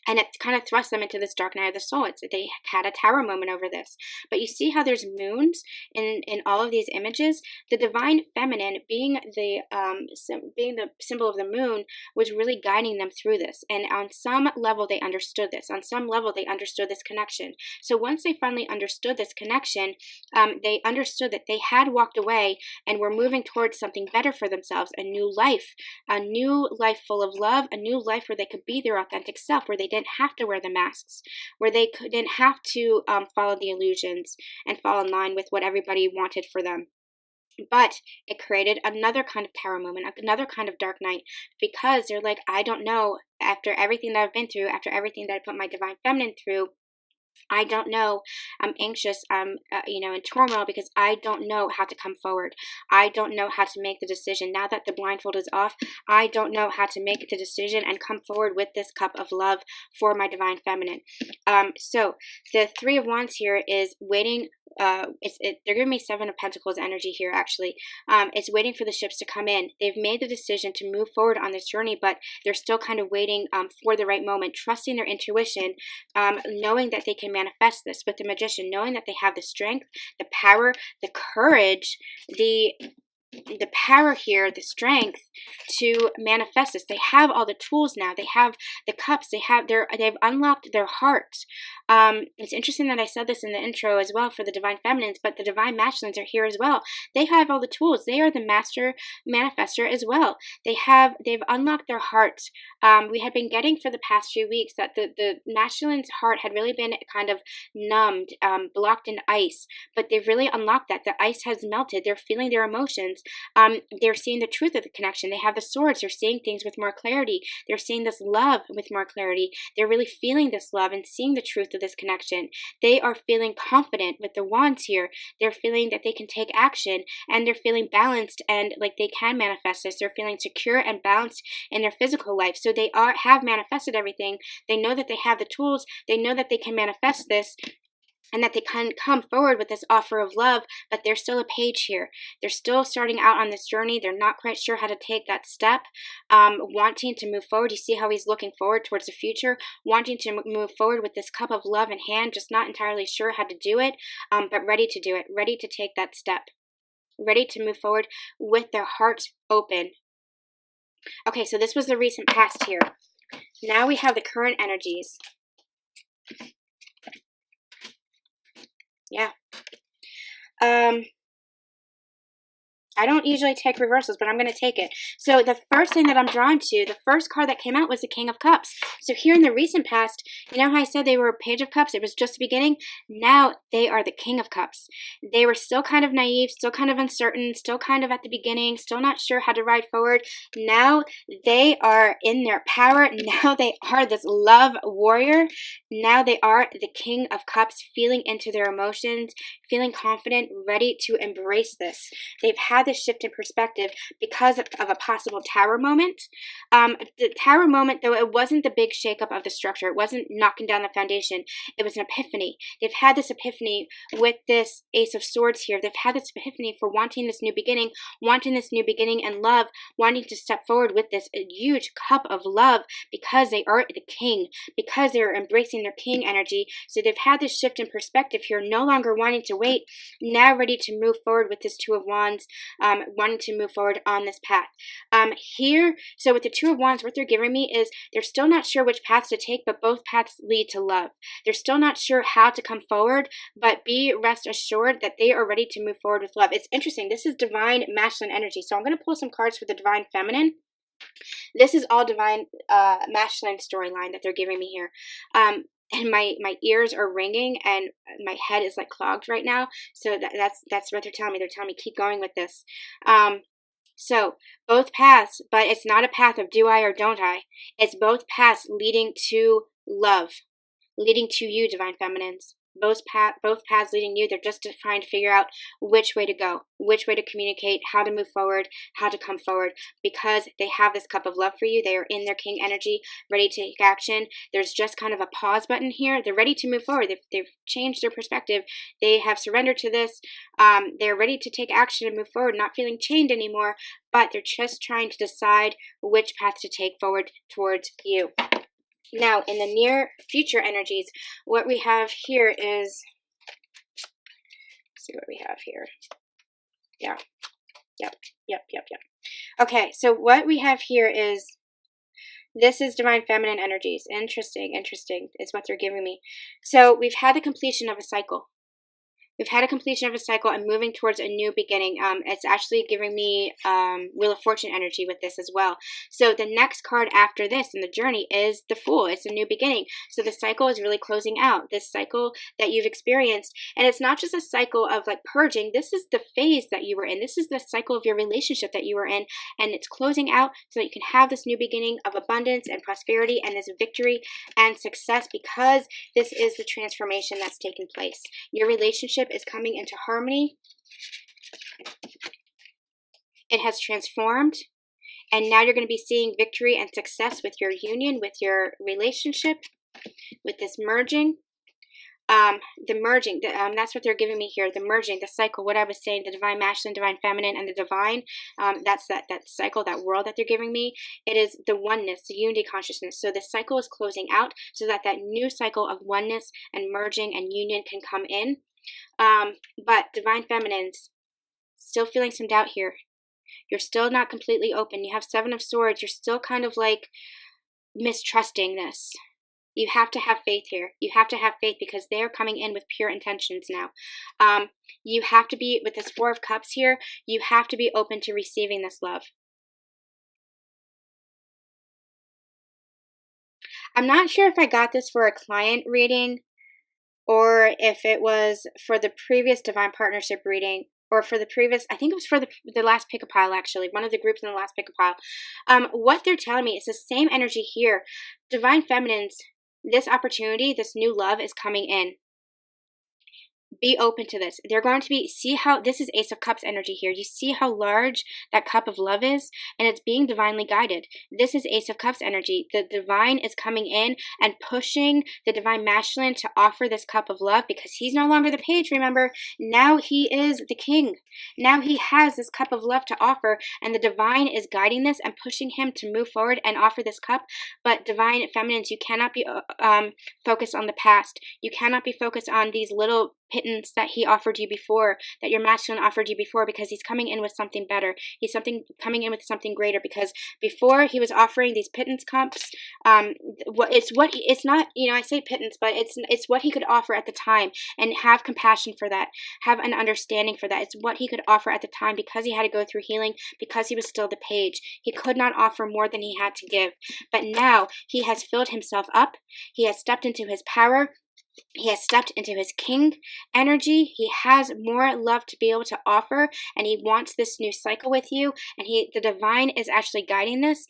And it kind of thrust them into this dark night of the soul. They had a tower moment over this. But you see how there's moons in all of these images? The divine feminine, being the symbol of the moon, was really guiding them through this. And on some level, they understood this. On some level, they understood this connection. So once they finally understood this connection, they understood that they had walked away and were moving towards something better for themselves, a new life full of love, a new life where they could be their authentic self, where they didn't have to wear the masks, where they didn't have to follow the illusions and fall in line with what everybody wanted for them. But it created another kind of tower moment, another kind of dark night, because they're like, I don't know, after everything that I've been through, after everything that I put my divine feminine through, I don't know. I'm anxious. I'm, in turmoil because I don't know how to come forward. I don't know how to make the decision. Now that the blindfold is off, I don't know how to make the decision and come forward with this cup of love for my divine feminine. So the Three of Wands here is waiting. They're giving me Seven of Pentacles energy here, actually. It's waiting for the ships to come in. They've made the decision to move forward on this journey, but they're still kind of waiting for the right moment, trusting their intuition, knowing that they can manifest this with the Magician, knowing that they have the strength, the power, the courage, the power here, the strength to manifest this. They have all the tools now. They have the cups. They've unlocked their heart. It's interesting that I said this in the intro as well for the divine feminines, but the divine masculines are here as well. They have all the tools. They are the master manifester as well. They've unlocked their heart. We had been getting for the past few weeks that the masculine's heart had really been kind of numbed, blocked in ice, but they've really unlocked that. The ice has melted. They're feeling their emotions. connections. They're seeing the truth of the connection. They have the swords. They're seeing things with more clarity. They're seeing this love with more clarity. They're really feeling this love and seeing the truth of this connection. They are feeling confident with the wands here. They're feeling that they can take action, and they're feeling balanced and like they can manifest this. They're feeling secure and balanced in their physical life. So they have manifested everything. They know that they have the tools. They know that they can manifest this, and that they can come forward with this offer of love, but they're still a page here. They're still starting out on this journey. They're not quite sure how to take that step, wanting to move forward. You see how he's looking forward towards the future, wanting to move forward with this cup of love in hand, just not entirely sure how to do it, but ready to do it, ready to take that step, ready to move forward with their heart open. Okay, so this was the recent past here. Now we have the current energies. Yeah. I don't usually take reversals, but I'm going to take it. So the first thing that I'm drawn to, the first card that came out was the King of Cups. So here in the recent past, you know how I said they were a Page of Cups? It was just the beginning. Now they are the King of Cups. They were still kind of naive, still kind of uncertain, still kind of at the beginning, still not sure how to ride forward. Now they are in their power. Now they are this love warrior. Now they are the King of Cups, feeling into their emotions, feeling confident, ready to embrace this. They've had this shift in perspective because of a possible tower moment. The tower moment, though, it wasn't the big shakeup of the structure. It wasn't knocking down the foundation. It was an epiphany. They've had this epiphany with this Ace of Swords here. They've had this epiphany for wanting this new beginning and love, wanting to step forward with this huge cup of love because they are the king, because they are embracing their king energy. So they've had this shift in perspective here, no longer wanting to wait, now ready to move forward with this Two of Wands, wanting to move forward on this path. Here, so with the Two of Wands, what they're giving me is they're still not sure which paths to take, but both paths lead to love. They're still not sure how to come forward, but be rest assured that they are ready to move forward with love. It's interesting. This is divine masculine energy. So I'm going to pull some cards for the divine feminine. This is all divine masculine storyline that they're giving me here. And my ears are ringing and my head is like clogged right now. So that's what they're telling me. They're telling me keep going with this. So both paths, but it's not a path of do I or don't I. It's both paths leading to love, leading to you, divine feminines. Both paths leading you. They're just trying to figure out which way to go, which way to communicate, how to move forward, how to come forward, because they have this cup of love for you. They are in their king energy, ready to take action. There's just kind of a pause button here. They're ready to move forward. They've changed their perspective. They have surrendered to this. They're ready to take action and move forward, not feeling chained anymore, but they're just trying to decide which path to take forward towards you. Now, in the near future energies, what we have here is, let's see what we have here. Yeah. Yep. Okay, so what we have here is, this is divine feminine energies. Interesting is what they're giving me. So we've had the completion of a cycle. We've had a completion of a cycle and moving towards a new beginning. It's actually giving me Wheel of Fortune energy with this as well. So the next card after this in the journey is the Fool. It's a new beginning. So the cycle is really closing out. This cycle that you've experienced. And it's not just a cycle of like purging. This is the phase that you were in. This is the cycle of your relationship that you were in. And it's closing out so that you can have this new beginning of abundance and prosperity and this victory and success, because this is the transformation that's taken place. Your relationship is coming into harmony. It has transformed, and now you're going to be seeing victory and success with your union, with your relationship, with this merging. The merging, that's what they're giving me here. The merging, the cycle, what I was saying, the divine masculine, divine feminine, and the divine, that's that cycle, that world that they're giving me. It is the oneness, the unity consciousness. So the cycle is closing out so that that new cycle of oneness and merging and union can come in. But divine feminines, still feeling some doubt here. You're still not completely open. You have Seven of Swords. You're still kind of like mistrusting this. You have to have faith here. You have to have faith because they're coming in with pure intentions now. You have to be, with this Four of Cups here, you have to be open to receiving this love. I'm not sure if I got this for a client reading or if it was for the previous Divine Partnership reading. or for the previous, I think it was for the last pick a pile, actually, one of the groups in the last pick a pile. What they're telling me is the same energy here. Divine Feminines, this opportunity, this new love is coming in. Be open to this. They're going to be, see how, this is Ace of Cups energy here. You see how large that cup of love is? And it's being divinely guided. This is Ace of Cups energy. The divine is coming in and pushing the divine masculine to offer this cup of love, because he's no longer the page, remember? Now he is the king. Now he has this cup of love to offer, and the divine is guiding this and pushing him to move forward and offer this cup. But divine feminines, you cannot be focused on the past. You cannot be focused on these little pittance that he offered you before, that your masculine offered you before, because he's coming in with something better. He's coming in with something greater, because before he was offering these pittance cups, it's not, you know, I say pittance, but it's what he could offer at the time, and have compassion for that, have an understanding for that. It's what he could offer at the time, because he had to go through healing, because he was still the page. He could not offer more than he had to give. But now he has filled himself up. He has stepped into his power. He has stepped into his king energy. He has more love to be able to offer, and he wants this new cycle with you, and the divine is actually guiding this.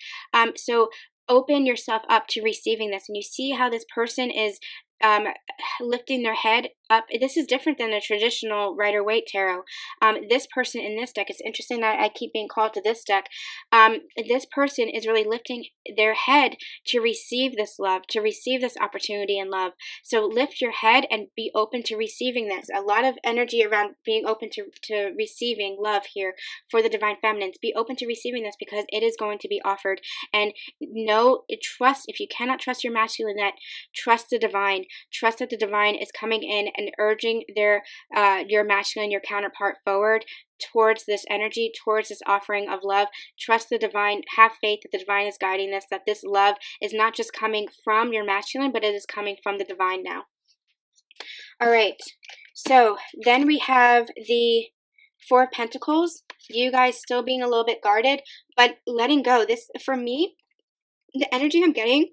So open yourself up to receiving this, and you see how this person is lifting their head up. This is different than the traditional Rider-Waite tarot. This person in this deck, it's interesting that I keep being called to this deck. This person is really lifting their head to receive this love, to receive this opportunity and love. So lift your head and be open to receiving this. A lot of energy around being open to receiving love here for the divine feminines. Be open to receiving this, because it is going to be offered. And trust, if you cannot trust your masculine, that trust the divine. Trust that the divine is coming in and urging your masculine, your counterpart, forward towards this energy, towards this offering of love. Trust the divine. Have faith that the divine is guiding this, that this love is not just coming from your masculine, but it is coming from the divine now. All right. So then we have the Four of Pentacles. You guys still being a little bit guarded, but letting go. This, for me, the energy I'm getting,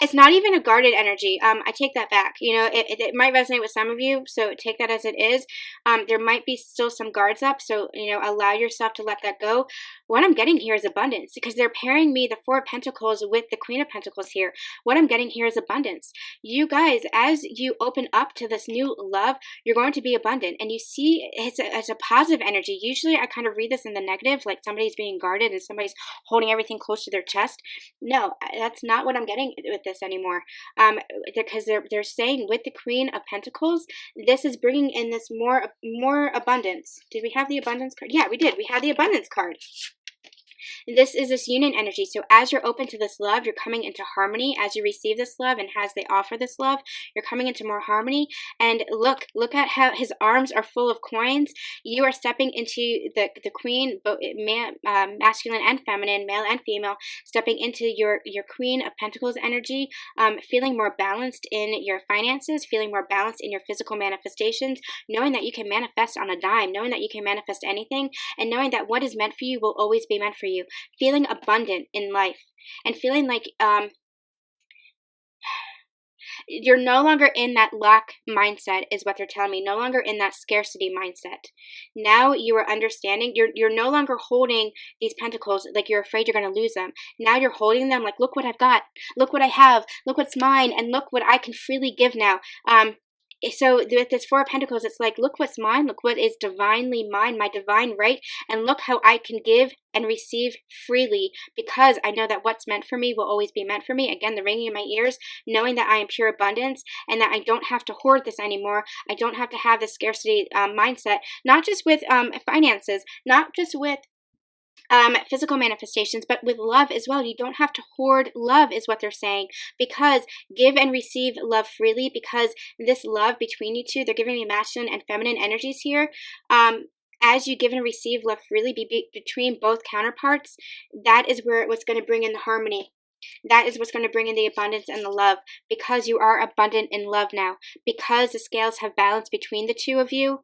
it's not even a guarded energy. I take that back. You know, it might resonate with some of you, so take that as it is. There might be still some guards up, so, you know, allow yourself to let that go. What I'm getting here is abundance, because they're pairing me, the Four of Pentacles, with the Queen of Pentacles here. What I'm getting here is abundance. You guys, as you open up to this new love, you're going to be abundant, and you see it's a positive energy. Usually I kind of read this in the negative, like somebody's being guarded and somebody's holding everything close to their chest. No, that's not what I'm getting with this anymore, because they're saying with the Queen of Pentacles, this is bringing in this more abundance. Did we have the abundance card? Yeah, we did. We had the abundance card. This is this union energy. So as you're open to this love, you're coming into harmony. As you receive this love and as they offer this love, you're coming into more harmony. And look at how his arms are full of coins. You are stepping into the queen, both masculine and feminine, male and female, stepping into your Queen of Pentacles energy, feeling more balanced in your finances, feeling more balanced in your physical manifestations, knowing that you can manifest on a dime, knowing that you can manifest anything, and knowing that what is meant for you will always be meant for you. Feeling abundant in life, and feeling like you're no longer in that lack mindset, is what they're telling me. No longer in that scarcity mindset. Now you are understanding. You're no longer holding these pentacles like you're afraid you're going to lose them. Now you're holding them like, look what I've got. Look what I have. Look what's mine. And look what I can freely give now. So with this Four of Pentacles, it's like, look what's mine, look what is divinely mine, my divine right, and look how I can give and receive freely, because I know that what's meant for me will always be meant for me. Again, the ringing in my ears, knowing that I am pure abundance, and that I don't have to hoard this anymore. I don't have to have this scarcity mindset, not just with finances, not just with physical manifestations, but with love as well. You don't have to hoard love, is what they're saying, because give and receive love freely, because this love between you two, they're giving me masculine and feminine energies here. As you give and receive love freely between both counterparts, that is what's going to bring in the harmony. That is what's going to bring in the abundance and the love, because you are abundant in love now, because the scales have balanced between the two of you.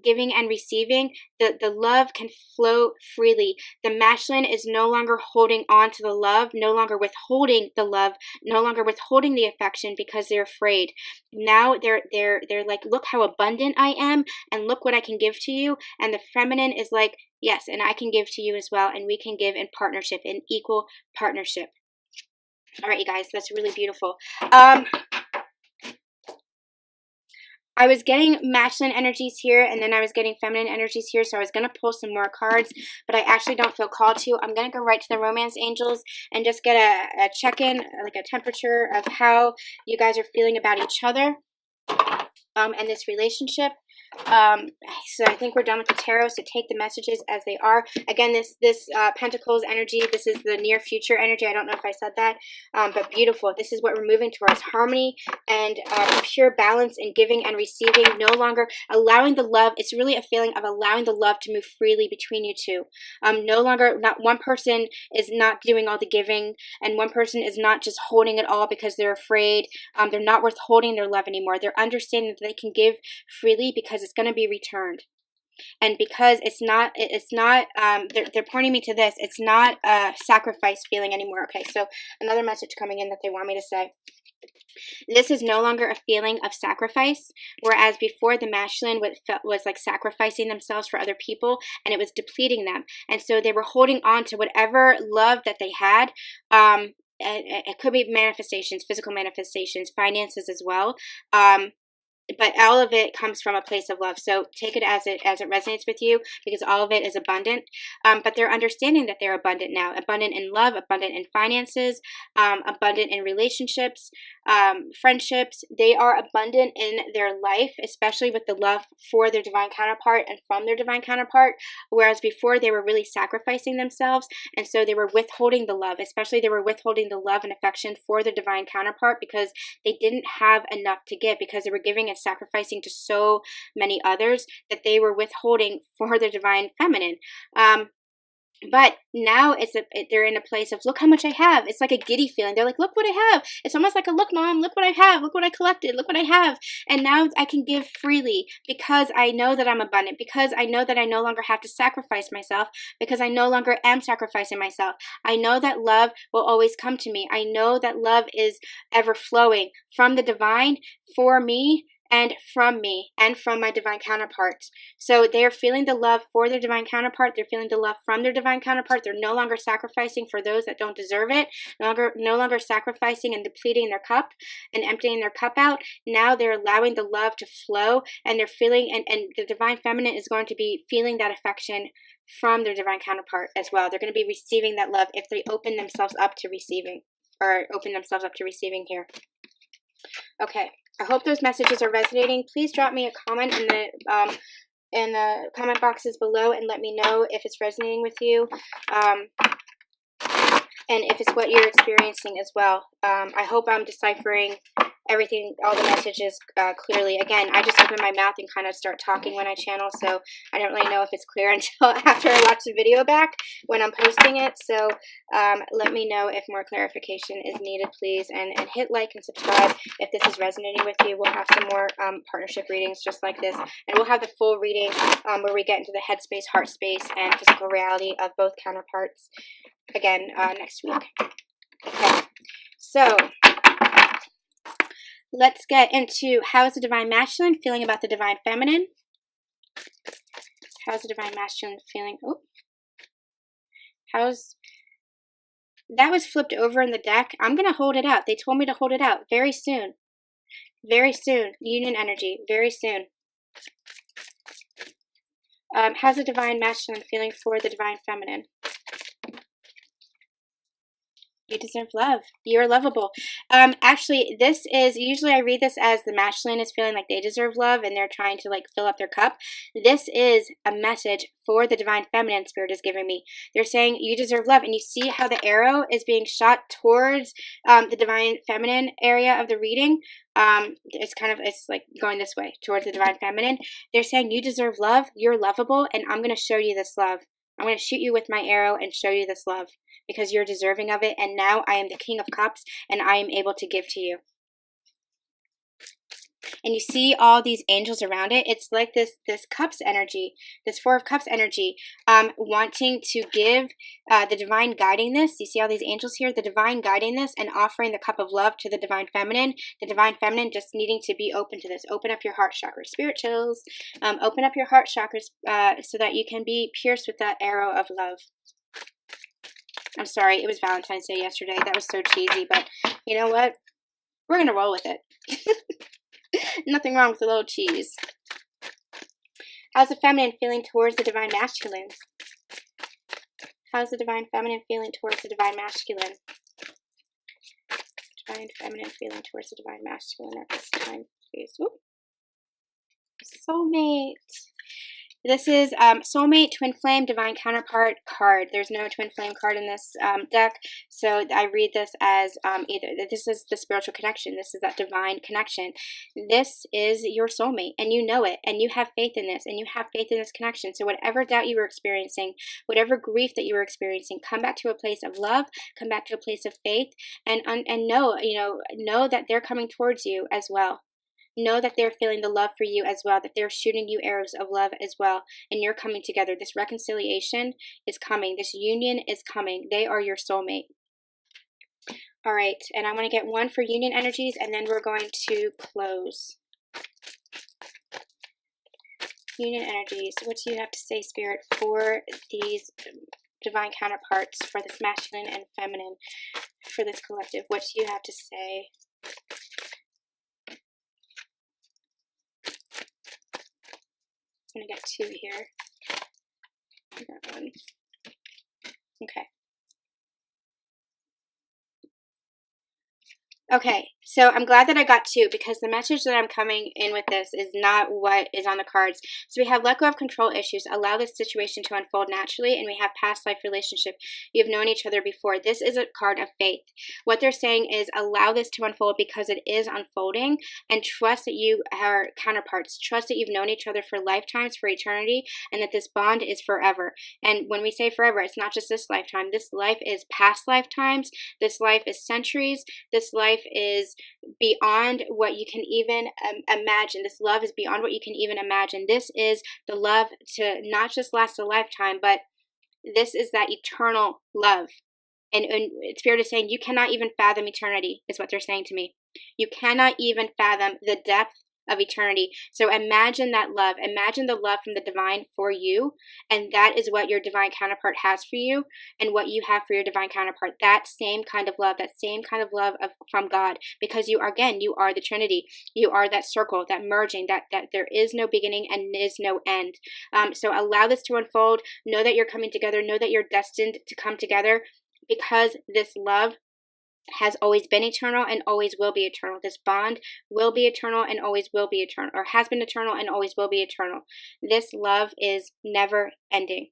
giving and receiving, the love can flow freely. The masculine is no longer holding on to the love, no longer withholding the love, no longer withholding the affection because they're afraid. Now they're like, look how abundant I am, and look what I can give to you. And the feminine is like, yes, and I can give to you as well, and we can give in partnership, in equal partnership. All right, you guys, that's really beautiful. I was getting masculine energies here, and then I was getting feminine energies here, so I was going to pull some more cards, but I actually don't feel called to. I'm going to go right to the romance angels and just get a check-in, like a temperature of how you guys are feeling about each other and this relationship. So I think we're done with the tarot, so take the messages as they are. Again, this Pentacles energy, this is the near future energy. I don't know if I said that, but beautiful. This is what we're moving towards, harmony and pure balance in giving and receiving, no longer allowing the love. It's really a feeling of allowing the love to move freely between you two. No longer, not one person is not doing all the giving, and one person is not just holding it all because they're afraid. They're not withholding their love anymore. They're understanding that they can give freely because it's going to be returned. And because they're pointing me to this, it's not a sacrifice feeling anymore. Okay, so another message coming in that they want me to say. This is no longer a feeling of sacrifice, whereas before the masculine was like sacrificing themselves for other people, and it was depleting them. And so they were holding on to whatever love that they had. It could be manifestations, physical manifestations, finances as well. But all of it comes from a place of love. So take it as it resonates with you, because all of it is abundant. But they're understanding that they're abundant now. Abundant in love, abundant in finances, abundant in relationships, friendships. They are abundant in their life, especially with the love for their divine counterpart and from their divine counterpart. Whereas before they were really sacrificing themselves. And so they were withholding the love, especially they were withholding the love and affection for their divine counterpart because they didn't have enough to give, because they were giving and sacrificing to so many others that they were withholding for their divine feminine. But now they're in a place of, look how much I have. It's like a giddy feeling. They're like, look what I have. It's almost like a, look, mom, look what I have. Look what I collected. Look what I have. And now I can give freely because I know that I'm abundant, because I know that I no longer have to sacrifice myself, because I no longer am sacrificing myself. I know that love will always come to me. I know that love is ever flowing from the divine for me, and from me, and from my divine counterparts. So they're feeling the love for their divine counterpart. They're feeling the love from their divine counterpart. They're no longer sacrificing for those that don't deserve it. No longer sacrificing and depleting their cup and emptying their cup out. Now they're allowing the love to flow, and they're feeling, and the divine feminine is going to be feeling that affection from their divine counterpart as well. They're going to be receiving that love if they open themselves up to receiving, or open themselves up to receiving here. Okay, I hope those messages are resonating. Please drop me a comment in the comment boxes below and let me know if it's resonating with you, and if it's what you're experiencing as well. I hope I'm deciphering everything, all the messages clearly. Again, I just open my mouth and kind of start talking when I channel, so I don't really know if it's clear until after I watch the video back when I'm posting it. So let me know if more clarification is needed, please, and hit like and subscribe if this is resonating with you. We'll have some more partnership readings just like this, and we'll have the full reading where we get into the head space, heart space, and physical reality of both counterparts again next week. Okay, so let's get into how's the divine masculine feeling about the divine feminine. How's the divine masculine feeling? Oh, that was flipped over in the deck. I'm going to hold it out. They told me to hold it out very soon. Very soon. Union energy. Very soon. How's the divine masculine feeling for the divine feminine? You deserve love. You're lovable. Actually, this is, usually I read this as the masculine is feeling like they deserve love and they're trying to like fill up their cup. This is a message for the divine feminine spirit is giving me. They're saying you deserve love. And you see how the arrow is being shot towards the divine feminine area of the reading. It's like going this way towards the divine feminine. They're saying you deserve love. You're lovable. And I'm going to show you this love. I'm going to shoot you with my arrow and show you this love because you're deserving of it. And now I am the King of Cups and I am able to give to you. and you see all these angels around it. It's like this cups energy, this Four of Cups energy, wanting to give the divine guiding this. You see all these angels here, the divine guiding this and offering the cup of love to the divine feminine. The divine feminine just needing to be open to this. Open up your heart chakra. Spirit chills. Open up your heart chakras so that you can be pierced with that arrow of love. I'm sorry, it was Valentine's Day yesterday. That was so cheesy, but you know what? We're going to roll with it. Nothing wrong with a little cheese. How's the feminine feeling towards the divine masculine? How's the divine feminine feeling towards the divine masculine? Divine feminine feeling towards the divine masculine at this time, please. Ooh. Soulmate. This is Soulmate, Twin Flame, Divine Counterpart card. There's no Twin Flame card in this deck, so I read this as either this is the spiritual connection. This is that divine connection. This is your soulmate, and you know it, and you have faith in this, and you have faith in this connection. So whatever doubt you were experiencing, whatever grief that you were experiencing, come back to a place of love, come back to a place of faith, and know, know that they're coming towards you as well. Know that they're feeling the love for you as well, that they're shooting you arrows of love as well, and you're coming together. This reconciliation is coming. This union is coming. They are your soulmate. All right, and I'm going to get one for union energies, and then we're going to close. Union energies. What do you have to say, Spirit, for these divine counterparts, for this masculine and feminine, for this collective? What do you have to say? I'm going to get two here. That one. Okay. Okay, so I'm glad that I got two, because the message that I'm coming in with this is not what is on the cards. So we have let go of control issues, allow this situation to unfold naturally, and we have past life relationship. You've known each other before. This is a card of faith. What they're saying is allow this to unfold because it is unfolding, and trust that you are counterparts. Trust that you've known each other for lifetimes, for eternity, and that this bond is forever. And when we say forever, it's not just this lifetime. This life is past lifetimes. This life is centuries. This life is beyond what you can even imagine. This love is beyond what you can even imagine. This is the love to not just last a lifetime, but this is that eternal love. And Spirit is saying you cannot even fathom eternity, is what they're saying to me. You cannot even fathom the depth of eternity. So imagine that love. Imagine the love from the divine for you, and that is what your divine counterpart has for you, and what you have for your divine counterpart. That same kind of love, from God, because you are, again, you are the Trinity. You are that circle, that merging, that there is no beginning and is no end. So allow this to unfold. Know that you're coming together. Know that you're destined to come together, because this love has always been eternal and always will be eternal. This bond will be eternal and always will be eternal, or has been eternal and always will be eternal. This love is never ending.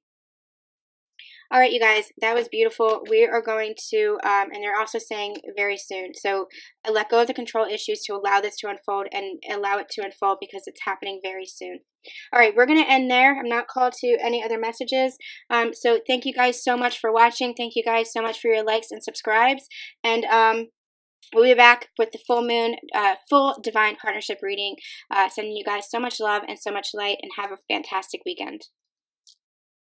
All right, you guys, that was beautiful. We are going to, and they're also saying very soon. So let go of the control issues to allow this to unfold, and allow it to unfold because it's happening very soon. All right, we're going to end there. I'm not called to any other messages. So thank you guys so much for watching. Thank you guys so much for your likes and subscribes. And we'll be back with the full moon, full divine partnership reading. Sending you guys so much love and so much light, and have a fantastic weekend.